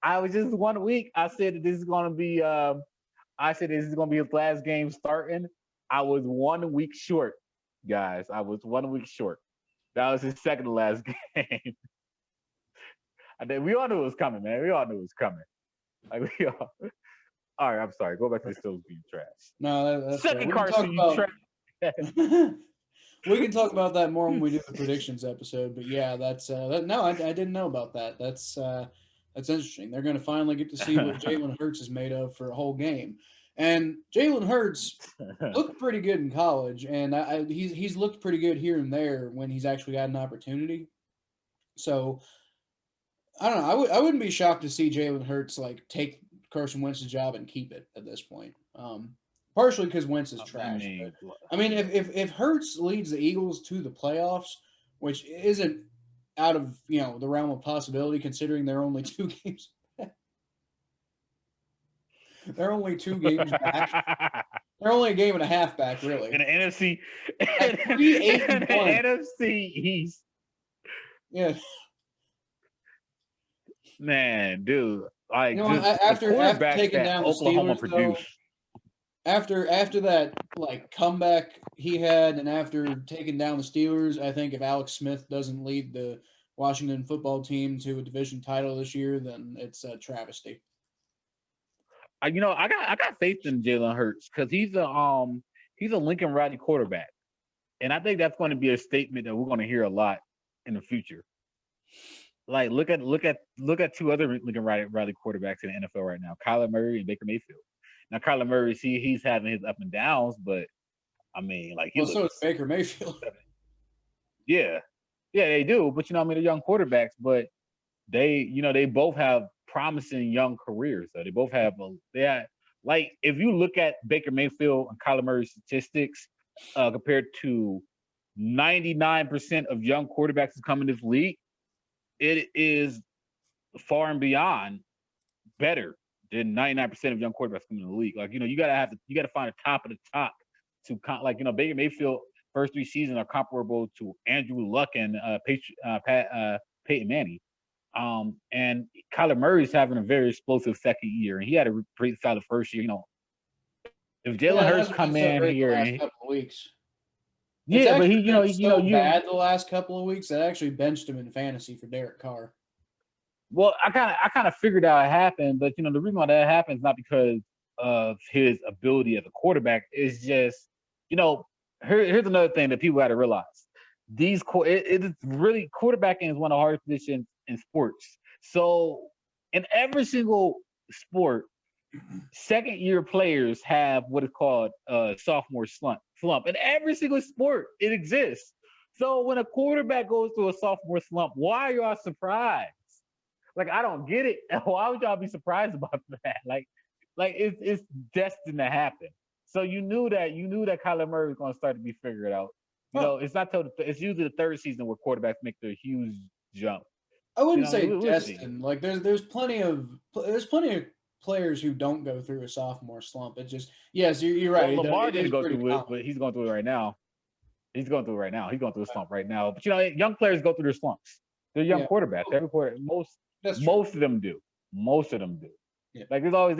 I was just 1 week. I said that this is going to be. I said this is going to be his last game starting. I was 1 week short, guys. I was 1 week short. That was his second to last game. We all knew it was coming, man. We all knew it was coming. Like we all. All right, I'm sorry. Go back to the Steelers being trash. No, that's second Carson, you trash. We can talk about that more when we do the predictions episode. But yeah, that's no, I didn't know about that. That's interesting. They're going to finally get to see what Jalen Hurts is made of for a whole game. And Jalen Hurts looked pretty good in college, and he's looked pretty good here and there when he's actually had an opportunity. So I don't know. I wouldn't be shocked to see Jalen Hurts like take Carson Wentz's job and keep it at this point. Partially because Wentz is trash. I mean, if Hurts leads the Eagles to the playoffs, which isn't out of the realm of possibility, considering they're only 2 games back. They're only 2 games back. They're only a game and a half back, really. In the NFC, in the NFC East. Yeah. Man, dude. Like after taking down the Oklahoma Steelers, produced. After that comeback he had, and after taking down the Steelers, I think if Alex Smith doesn't lead the Washington football team to a division title this year, then it's a travesty. I got faith in Jalen Hurts because he's a Lincoln Riley quarterback, and I think that's going to be a statement that we're going to hear a lot in the future. Like look at 2 other Lincoln Riley quarterbacks in the NFL right now: Kyler Murray and Baker Mayfield. Now Kyler Murray, he's having his up and downs, but I mean, like so is Baker Mayfield. Yeah, they do. But they're young quarterbacks, but they both have promising young careers. So they both have like if you look at Baker Mayfield and Kyler Murray's statistics compared to 99% of young quarterbacks who come in this league, it is far and beyond better than 99% of young quarterbacks coming in the league. Like you gotta find a top of the top to Baker Mayfield first 3 seasons are comparable to Andrew Luck and Peyton Manning. And Kyler Murray's having a very explosive second year, and he had a pretty solid first year. If Jalen Hurts come in here the last couple of weeks, but he bad the last couple of weeks. I actually benched him in fantasy for Derek Carr. Well, I kind of figured out it happened, but the reason why that happened is not because of his ability as a quarterback. It's just here's another thing that people got to realize: it is really quarterbacking is one of the hardest positions in sports. So in every single sport, second-year players have what is called a sophomore slump. In every single sport, it exists. So when a quarterback goes through a sophomore slump, why are y'all surprised? Like, I don't get it. Why would y'all be surprised about that? Like it's destined to happen. So you knew that Kyler Murray was going to start to be figured out. It's usually the third season where quarterbacks make their huge jump. I wouldn't say destined. Like there's plenty of players who don't go through a sophomore slump. It just you're right. Well, Lamar didn't go through it, but he's going through it right now. He's going through it right now. He's going through a slump right now. But young players go through their slumps. They're young quarterbacks. Every quarter, most of them do. Most of them do. Yeah. Like there's always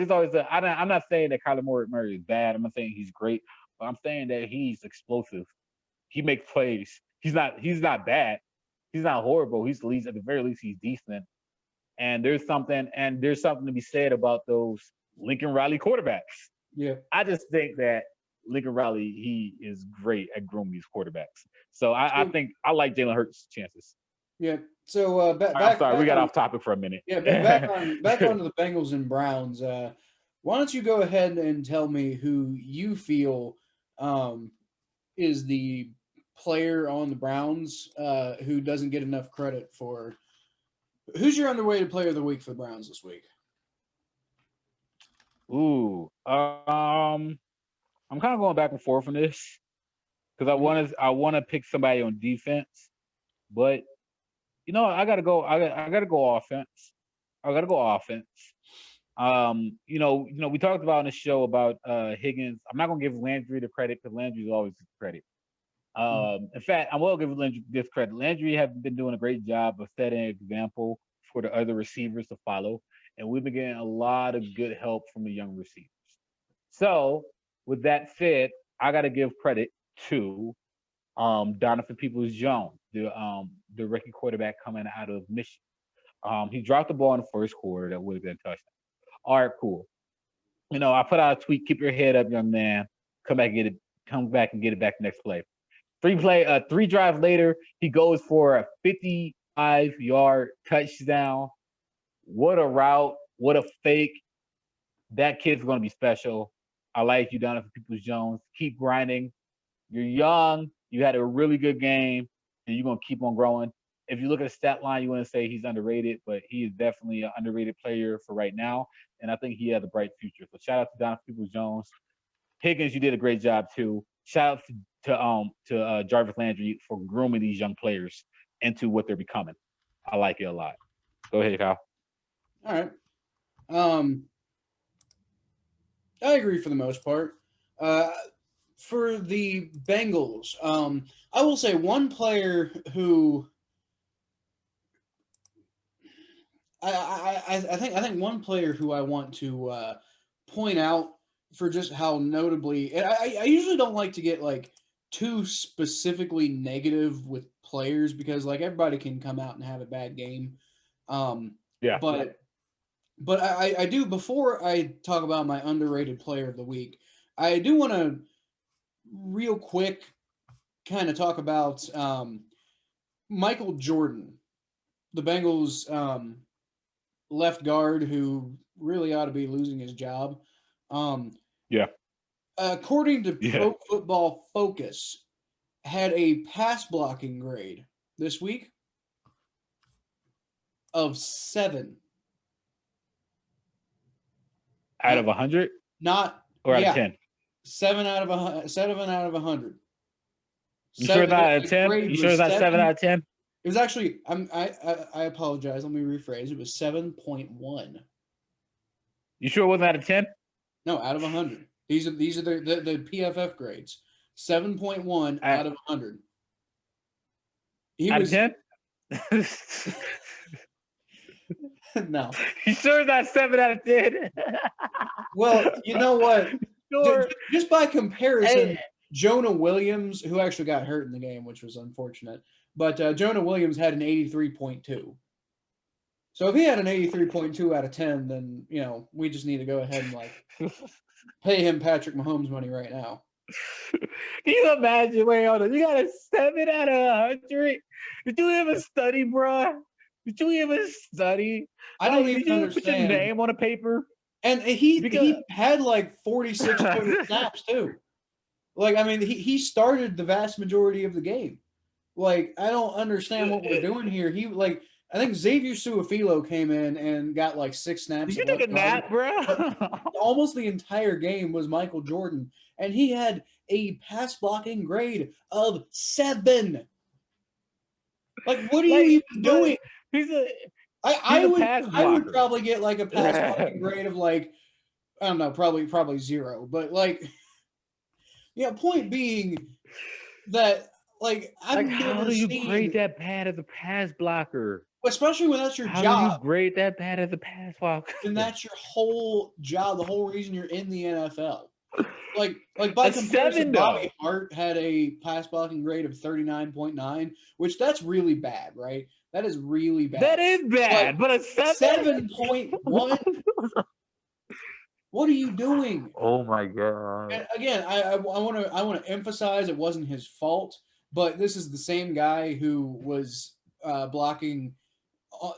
I'm not saying that Kyler Murray is bad. I'm not saying he's great, but I'm saying that he's explosive. He makes plays. He's not bad. He's not horrible. At the very least he's decent. And there's something to be said about those Lincoln Riley quarterbacks. Yeah. I just think that Lincoln Riley, he is great at grooming these quarterbacks. So I think I like Jalen Hurts' chances. Yeah. So I'm sorry, we got off topic for a minute. Yeah, back onto the Bengals and Browns. Why don't you go ahead and tell me who you feel is the player on the Browns who doesn't get enough credit for? Who's your underrated player of the week for the Browns this week? Ooh, I'm kind of going back and forth on this because I want to pick somebody on defense, but I gotta go. I gotta go offense. I gotta go offense. We talked about in the show about Higgins. I'm not gonna give Landry the credit because Landry's always the credit. In fact, I will give Landry this credit. Landry has been doing a great job of setting an example for the other receivers to follow, and we've been getting a lot of good help from the young receivers. So, with that said, I got to give credit to Donovan Peoples-Jones, the rookie quarterback coming out of Michigan. He dropped the ball in the first quarter that would have been a touchdown. All right, cool. I put out a tweet: "Keep your head up, young man. Come back and get it back next play." Three drives later, he goes for a 55-yard touchdown. What a route! What a fake! That kid's going to be special. I like you, Donovan Peoples-Jones. Keep grinding. You're young. You had a really good game, and you're going to keep on growing. If you look at the stat line, you want to say he's underrated, but he is definitely an underrated player for right now, and I think he has a bright future. So shout out to Donovan Peoples-Jones. Higgins, you did a great job too. Shout out to Jarvis Landry for grooming these young players into what they're becoming. I like it a lot. Go ahead, Kyle. All right. I agree for the most part. For the Bengals, I will say one player who I think one player who I want to point out for just how notably, and I usually don't like to get like too specifically negative with players because like everybody can come out and have a bad game. Yeah. But I do, before I talk about my underrated player of the week, I do want to real quick kind of talk about Michael Jordan, the Bengals left guard who really ought to be losing his job. Yeah. According to Pro Football Focus, had a pass blocking grade this week of 7. Out of 100? Not or out of 10? 7 out of 100. 7 out of 100. You sure it's not out of 10? You sure it's not 7 out of 10? It was actually. I apologize. Let me rephrase. It was 7.1. You sure it wasn't out of 10? No, out of 100. These are the PFF grades. 7.1 out of 100. Out of 10? No. You sure it's not 7 out of 10? Well, you know what? Sure. Just by comparison, Jonah Williams, who actually got hurt in the game, which was unfortunate, but Jonah Williams had an 83.2. So if he had an 83.2 out of 10, then, we just need to go ahead and, pay him Patrick Mahomes money right now. Can you imagine? Wait, hold on. You got a 7 out of 100? Did you even study, bro? Did you even study? I don't even understand. Put your name on a paper? And he had 46 total snaps too. He started the vast majority of the game. I don't understand what we're doing here. I think Xavier Su'a-Filo came in and got 6 snaps. Did you take a nap, bro? Almost the entire game was Michael Jordan, and he had a pass blocking grade of 7. What are you even doing? I would probably get a pass blocking grade of I don't know, probably 0. But point being that how do you grade that bad as a pass blocker? Especially when that's your job. How do you grade that bad as a pass blocker? And that's your whole job, the whole reason you're in the NFL. By comparison, Bobby Hart had a pass blocking grade of 39.9, which that's really bad, right? That is really bad. That is bad, but a 7.1. What are you doing? Oh my god. And again, I want to emphasize it wasn't his fault, but this is the same guy who was blocking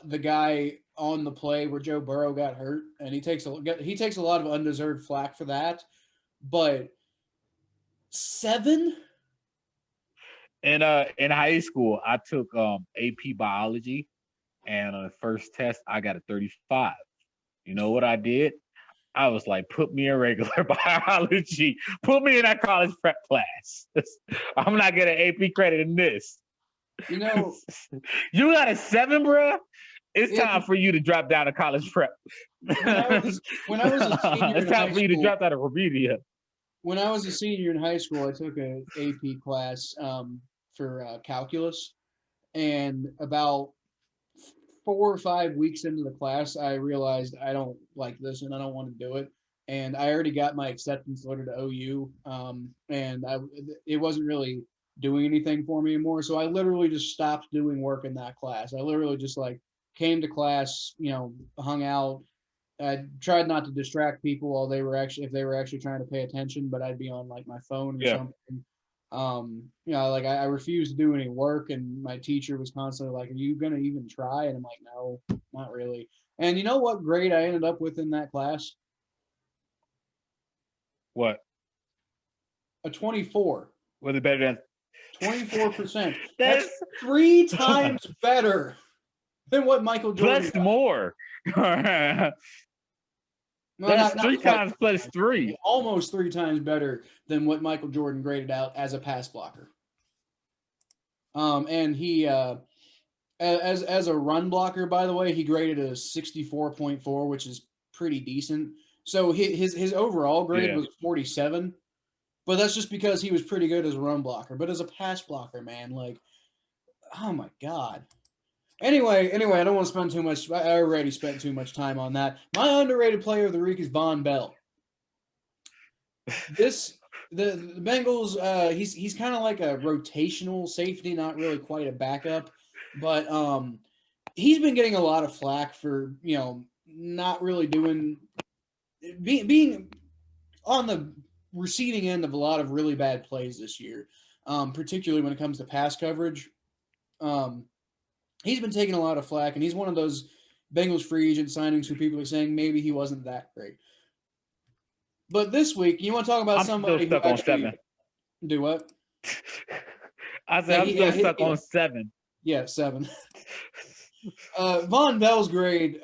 the guy on the play where Joe Burrow got hurt, and he takes a lot of undeserved flack for that. But 7? In high school, I took AP biology, and on the first test, I got a 35. You know what I did? I was like, put me in regular biology. Put me in that college prep class. I'm not getting AP credit in this. You know, you got a 7, bro. It's time for you to drop down to college prep. When I was a senior it's time for you to drop out of Remedia. When I was a senior in high school, I took an AP class for calculus, and about 4 or 5 weeks into the class, I realized I don't like this and I don't want to do it. And I already got my acceptance letter to OU, and it wasn't really doing anything for me anymore. So I literally just stopped doing work in that class. I literally just like came to class, hung out. I tried not to distract people while if they were actually trying to pay attention, but I'd be on like my phone or something. Like I refused to do any work, and my teacher was constantly like, "Are you gonna even try?" And I'm like, "No, not really." And you know what grade I ended up with in that class? What? A 24. Was it better than 24%? That's 3 times better than what Michael Jordan plus got. More. That's not 3 times plus 3. Almost 3 times better than what Michael Jordan graded out as a pass blocker. And he, as a run blocker, by the way, he graded a 64.4, which is pretty decent. So his overall grade was 47, but that's just because he was pretty good as a run blocker. But as a pass blocker, man, like, oh my god. Anyway, I don't want to spend too much. I already spent too much time on that. My underrated player of the week is Von Bell. The Bengals. He's kind of like a rotational safety, not really quite a backup, but he's been getting a lot of flack for not really being on the receiving end of a lot of really bad plays this year, particularly when it comes to pass coverage. He's been taking a lot of flack, and he's one of those Bengals free agent signings who people are saying maybe he wasn't that great. But this week, you want to talk about somebody still stuck who on 7. Do what? I said I'm still stuck on 7. Yeah, 7. Von Bell's grade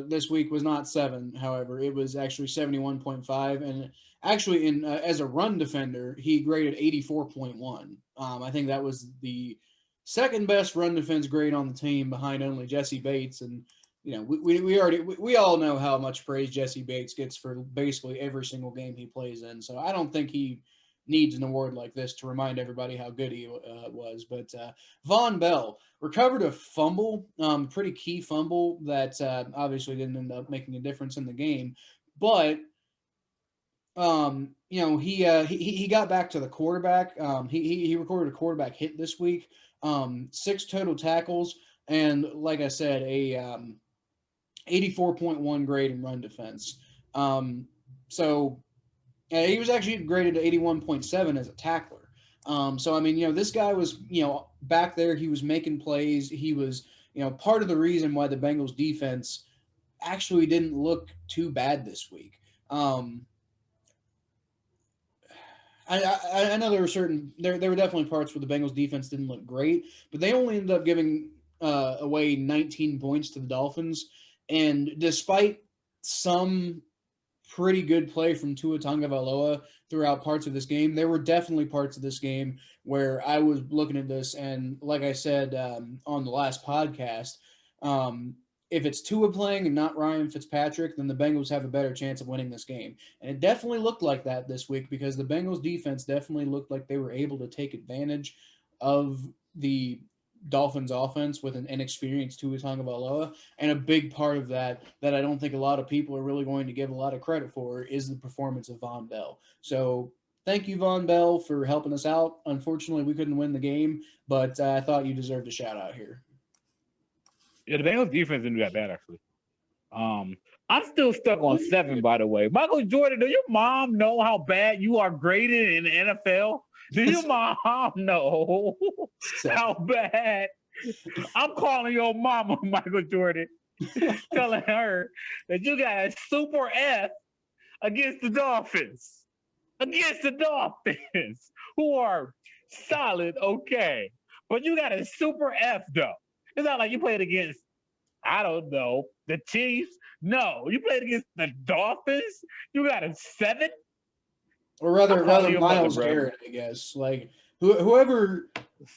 this week was not 7, however. It was actually 71.5, and actually as a run defender, he graded 84.1. I think that was the second best run defense grade on the team behind only Jesse Bates. And we all know how much praise Jesse Bates gets for basically every single game he plays in. So I don't think he needs an award like this to remind everybody how good he was. But Von Bell recovered a fumble, pretty key fumble that obviously didn't end up making a difference in the game. But he got back to the quarterback. He recorded a quarterback hit this week. 6 total tackles, and like I said, a 84.1 grade in run defense. So he was actually graded to 81.7 as a tackler. So I mean, this guy was, back there. He was making plays. He was, part of the reason why the Bengals defense actually didn't look too bad this week. I know there were definitely parts where the Bengals defense didn't look great, but they only ended up giving away 19 points to the Dolphins. And despite some pretty good play from Tua Tagovailoa throughout parts of this game, there were definitely parts of this game where I was looking at this, and like I said on the last podcast, if it's Tua playing and not Ryan Fitzpatrick, then the Bengals have a better chance of winning this game. And it definitely looked like that this week because the Bengals defense definitely looked like they were able to take advantage of the Dolphins offense with an inexperienced Tua Tagovailoa. And a big part of that I don't think a lot of people are really going to give a lot of credit for is the performance of Von Bell. So thank you, Von Bell, for helping us out. Unfortunately, we couldn't win the game, but I thought you deserved a shout out here. Yeah, the Bengals defense didn't do that bad, actually. I'm still stuck on 7, by the way. Michael Jordan, do your mom know how bad you are graded in the NFL? Do your mom know how bad? I'm calling your mama, Michael Jordan, telling her that you got a super F against the Dolphins. Against the Dolphins, who are solid, okay. But you got a super F, though. It's not like you played against, I don't know, the Chiefs. No, you played against the Dolphins. You got a 7. Or rather Miles mother, Garrett, I guess. Like whoever.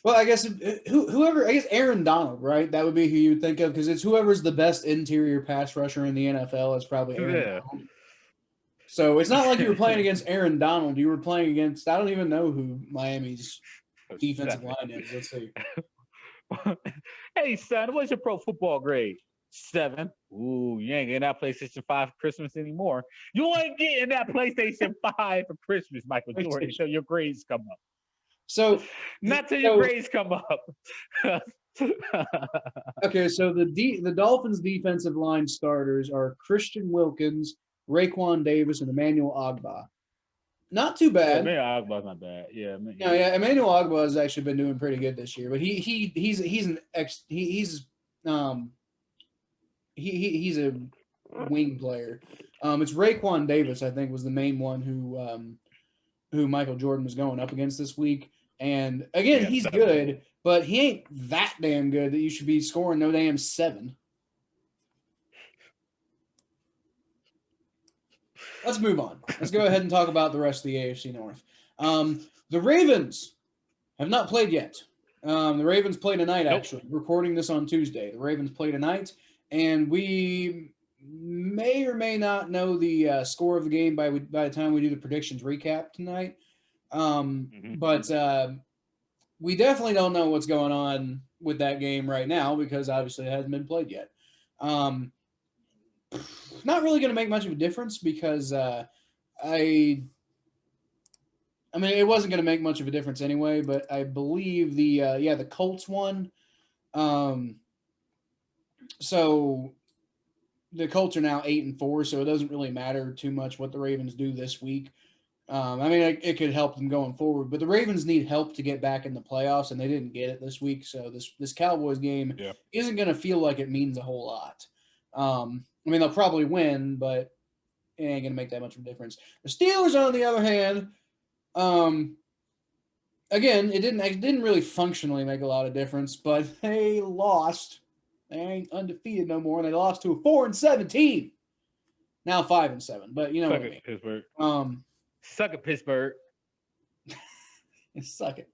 Well, I guess whoever. I guess Aaron Donald, right? That would be who you would think of because it's whoever's the best interior pass rusher in the NFL. It's probably Aaron Donald. So it's not like you were playing against Aaron Donald. You were playing against. I don't even know who Miami's defensive line is. Let's see. Hey, son, what's your pro football grade? 7. Ooh, you ain't getting that PlayStation 5 for Christmas anymore. You ain't getting that PlayStation 5 for Christmas, Michael Jordan, until your grades come up. So not till your grades come up. Okay, so the Dolphins' defensive line starters are Christian Wilkins, Raekwon Davis, and Emmanuel Ogbah. Not too bad. Yeah, Emmanuel Ogbah's not bad. Yeah, Emmanuel Ogbah has actually been doing pretty good this year, but he's a wing player. It's Raekwon Davis, I think, was the main one who Michael Jordan was going up against this week. And again, he's good, but he ain't that damn good that you should be scoring no damn 7. Let's move on. Let's go ahead and talk about the rest of the AFC North. The Ravens have not played yet. The Ravens play tonight, actually. Recording this on Tuesday. The Ravens play tonight, and we may or may not know the score of the game by the time we do the predictions recap tonight. But we definitely don't know what's going on with that game right now because obviously it hasn't been played yet. Not really going to make much of a difference because I mean, it wasn't going to make much of a difference anyway, but I believe the Colts won. So the Colts are now 8-4, so it doesn't really matter too much what the Ravens do this week. I mean, it could help them going forward, but the Ravens need help to get back in the playoffs, and they didn't get it this week. So this Cowboys game isn't going to feel like it means a whole lot. I mean, they'll probably win, but it ain't going to make that much of a difference. The Steelers, on the other hand, again, it didn't really functionally make a lot of difference, but they lost. They ain't undefeated no more, and they lost to a 4-7 team. Now 5-7, but you know what I mean. Pittsburgh. Suck it, Pittsburgh. Suck it.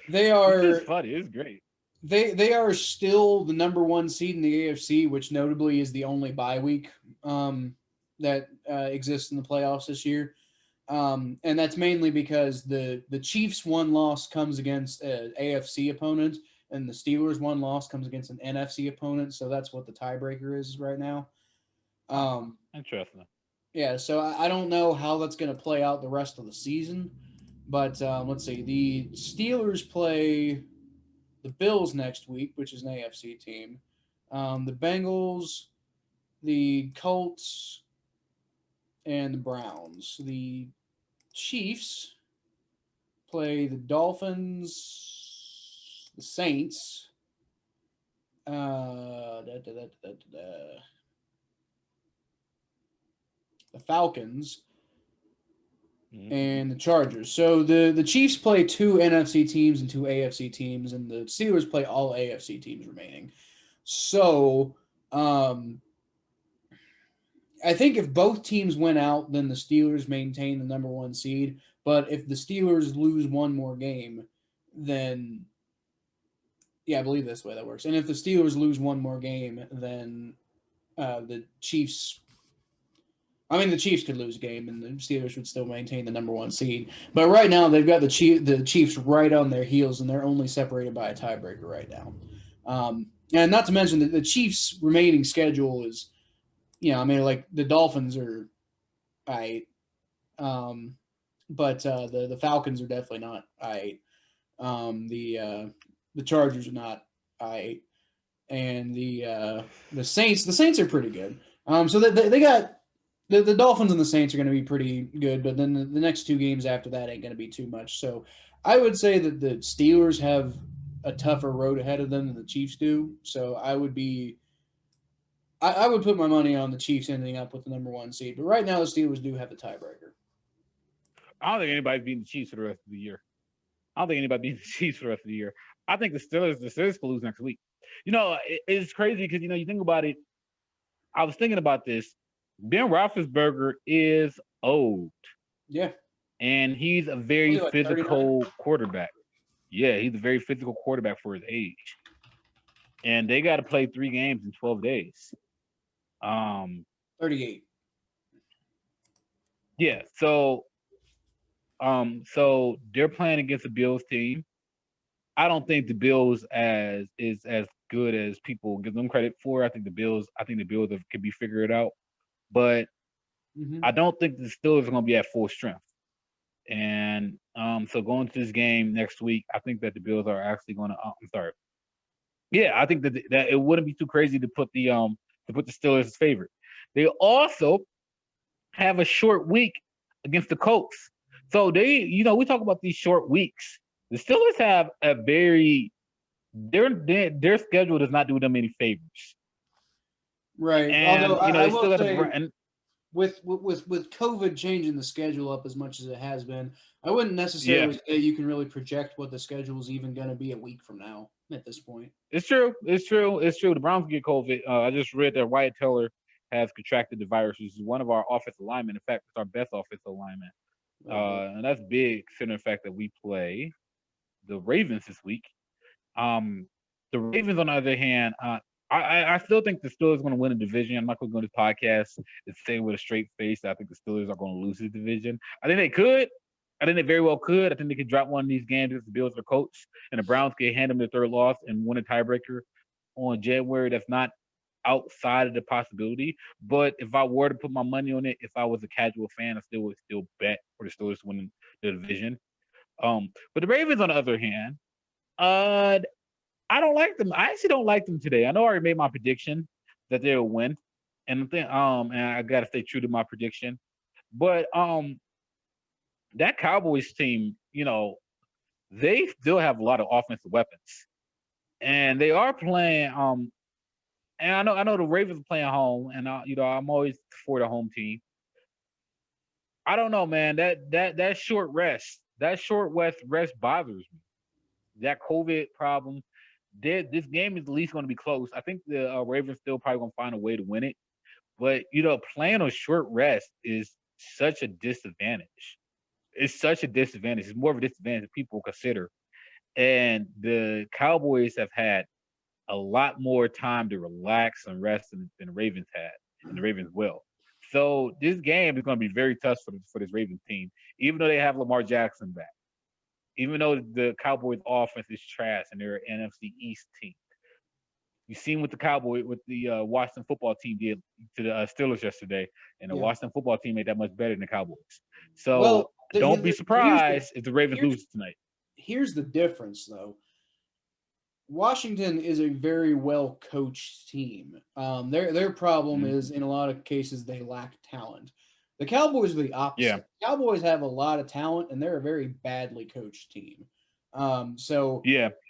They are. It's funny. It's great. They are still the number 1 seed in the AFC, which notably is the only bye week that exists in the playoffs this year. And that's mainly because the Chiefs' one loss comes against an AFC opponent, and the Steelers' one loss comes against an NFC opponent. So that's what the tiebreaker is right now. Interesting. Yeah, so I don't know how that's going to play out the rest of the season. But let's see. The Steelers play the Bills next week, which is an AFC team. The Bengals, the Colts, and the Browns. The Chiefs play the Dolphins, the Saints, the Falcons, and the Chargers. So the Chiefs play 2 NFC teams and 2 AFC teams, and the Steelers play all AFC teams remaining. So I think if both teams win out, then the Steelers maintain the number 1 seed. But if the Steelers lose one more game, then I believe that's the way that works. And if the Steelers lose one more game, then the Chiefs. I mean, the Chiefs could lose a game, and the Steelers would still maintain the number 1 seed. But right now, they've got the Chiefs right on their heels, and they're only separated by a tiebreaker right now. And not to mention that the Chiefs' remaining schedule is, I mean, like the Dolphins are, all right, but the Falcons are definitely not all right. The Chargers are not all right. and the Saints. The Saints are pretty good. So they got the Dolphins and the Saints are going to be pretty good, but then the next two games after that ain't going to be too much. So I would say that the Steelers have a tougher road ahead of them than the Chiefs do. So I would put my money on the Chiefs ending up with the number 1 seed. But right now the Steelers do have the tiebreaker. I don't think anybody's beating the Chiefs for the rest of the year. I think the Steelers will lose next week. It's crazy because you think about it. I was thinking about this. Ben Roethlisberger is old. Yeah. And he's a very physical 39? Quarterback. Yeah, he's a very physical quarterback for his age. And they got to play 3 games in 12 days. 38. Yeah, so they're playing against the Bills team. I don't think the Bills is as good as people give them credit for. I think the Bills can be figured out, but I don't think the Steelers are going to be at full strength. And so going to this game next week, I think that the Bills are actually going to. I'm sorry. Yeah, I think that it wouldn't be too crazy to put the Steelers as favorite. They also have a short week against the Colts. So we talk about these short weeks. The Steelers have a their schedule does not do them any favors. Right. And although they I still will got say, with COVID changing the schedule up as much as it has been, I wouldn't necessarily say you can really project what the schedule is even going to be a week from now at this point. It's true. The Browns get COVID. I just read that Wyatt Teller has contracted the virus. He's one of our offensive linemen. In fact, it's our best offensive lineman. And that's big, considering the fact that we play the Ravens this week. The Ravens, on the other hand, I still think the Steelers are going to win the division. I'm not going to go on this podcast and say with a straight face that I think the Steelers are going to lose the division. I think they could. I think they very well could. I think they could drop one of these games against the Bills or Colts, and the Browns could hand them their third loss and win a tiebreaker on January. That's not outside of the possibility. But if I were to put my money on it, if I was a casual fan, I would still bet for the Steelers to win the division. But the Ravens, on the other hand, I don't like them. I actually don't like them today. I know I already made my prediction that they'll win, and and I gotta stay true to my prediction. But that Cowboys team, they still have a lot of offensive weapons, and they are playing. And I know the Ravens are playing home, and I'm always for the home team. I don't know, man. That short rest bothers me. That COVID problem. This game is at least going to be close. I think the Ravens still probably going to find a way to win it. But, playing on short rest is such a disadvantage. It's such a disadvantage. It's more of a disadvantage than people consider. And the Cowboys have had a lot more time to relax and rest than the Ravens had, and the Ravens will. So this game is going to be very tough for this Ravens team, even though they have Lamar Jackson back. Even though the Cowboys' offense is trash and they're an NFC East team. You seen what the Washington football team did to the Steelers yesterday, and the Washington football team ain't that much better than the Cowboys. So don't be surprised if the Ravens lose tonight. Here's the difference, though. Washington is a very well coached team. Their problem is, in a lot of cases, they lack talent. The Cowboys are the opposite. Yeah. The Cowboys have a lot of talent, and they're a very badly coached team.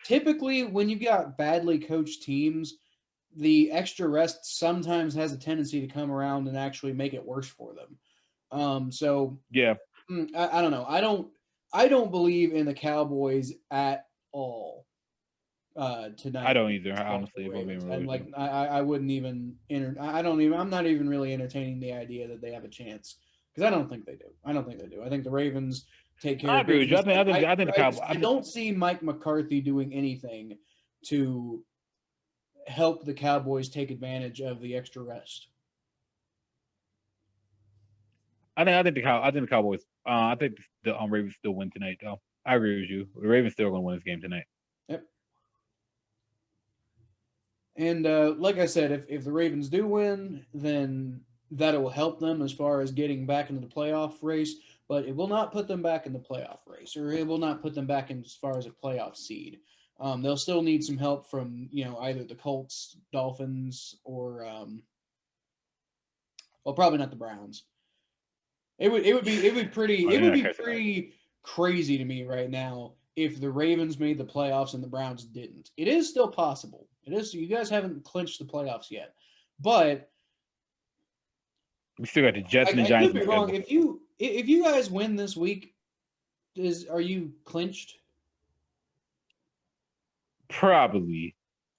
Typically, when you've got badly coached teams, the extra rest sometimes has a tendency to come around and actually make it worse for them. I don't know. I don't believe in the Cowboys at all tonight. I don't either, honestly. I wouldn't even I'm not even really entertaining the idea that they have a chance, because I don't think they do. I think the Ravens take care of agree with you. I think the Cowboys. I don't see Mike McCarthy doing anything to help the Cowboys take advantage of the extra rest. I think the Cowboys. I think the Ravens still win tonight, though. I agree with you. The Ravens still going to win this game tonight. Yep. And like I said, if the Ravens do win, then that will help them as far as getting back into the playoff race. But it will not put them back in the playoff race, or it will not put them back in as far as a playoff seed. They'll still need some help from either the Colts, Dolphins, or well, probably not the Browns. It would be pretty crazy to me right now if the Ravens made the playoffs and the Browns didn't. It is still possible. It is. You guys haven't clinched the playoffs yet, but we still got the Jets and the I Giants. could be wrong. If you guys win this week, are you clinched? Probably.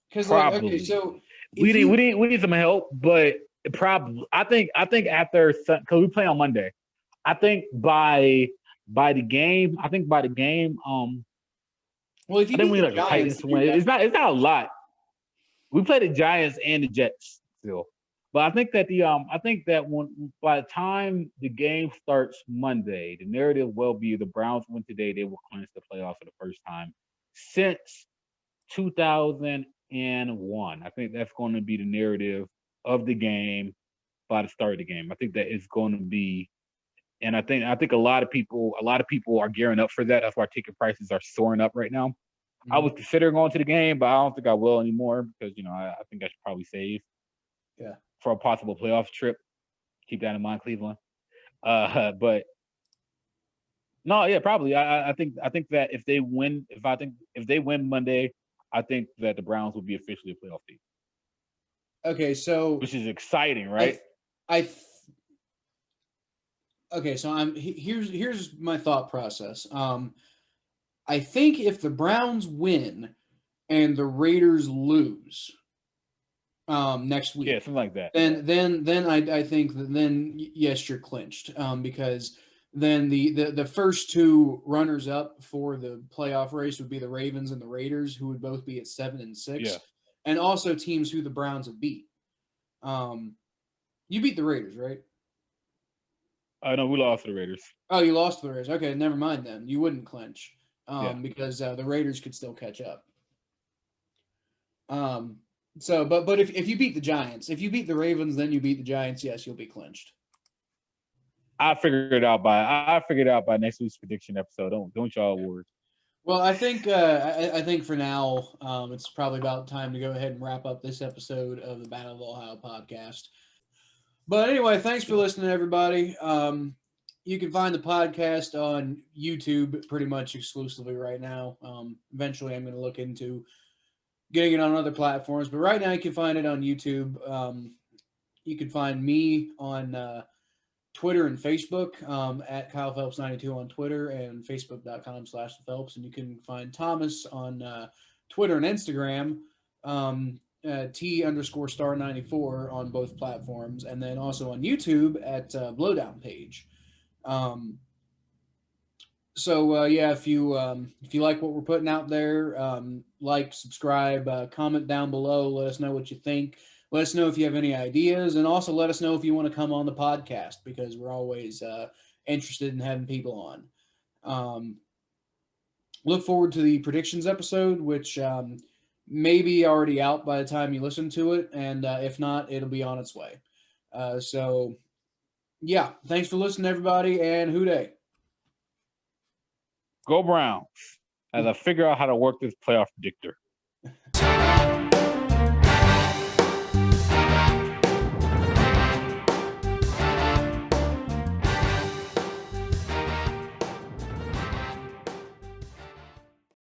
Because okay, so we need some help, but probably I think after because we play on Monday, I think by the game. Well, if you beat the Giants, win. It's not a lot. We play the Giants and the Jets still, but I think that by the time the game starts Monday, the narrative will be the Browns win today. They will clinch the playoffs for the first time since 2001. I think that's going to be the narrative of the game by the start of the game. I think that it's going to be, and I think a lot of people are gearing up for that. That's why ticket prices are soaring up right now. Mm-hmm. I was considering going to the game, but I don't think I will anymore because I think I should probably save for a possible playoff trip. Keep that in mind, Cleveland. But no, yeah, probably. I think that if they win Monday, I think that the Browns will be officially a playoff team. Okay, so which is exciting, right? Okay, so here's my thought process. I think if the Browns win and the Raiders lose next week, something like that, then I think that then yes, you're clinched because then the first two runners up for the playoff race would be the Ravens and the Raiders, who would both be at 7-6, and also teams who the Browns have beat. You beat the Raiders, right? No, we lost to the Raiders. Oh, you lost to the Raiders. Okay, never mind then. You wouldn't clinch because the Raiders could still catch up. So, but if you beat the Giants, if you beat the Ravens, then you beat the Giants, yes, you'll be clinched. I figured it out by next week's prediction episode. Don't y'all worry. Well, I think for now it's probably about time to go ahead and wrap up this episode of the Battle of Ohio podcast. But anyway, thanks for listening, everybody. You can find the podcast on YouTube pretty much exclusively right now. Eventually, I'm going to look into getting it on other platforms, but right now you can find it on YouTube. You can find me on Twitter and Facebook at Kyle Phelps 92 on Twitter and Facebook.com/Phelps. And you can find Thomas on Twitter and Instagram, T_star94 on both platforms. And then also on YouTube at Blowdown Page. If you like what we're putting out there, like, subscribe, comment down below. Let us know what you think. Let us know if you have any ideas, and also let us know if you want to come on the podcast because we're always interested in having people on. Look forward to the predictions episode, which may be already out by the time you listen to it, and if not, it'll be on its way. Thanks for listening, everybody, and hooday. Go Browns, as I figure out how to work this playoff predictor.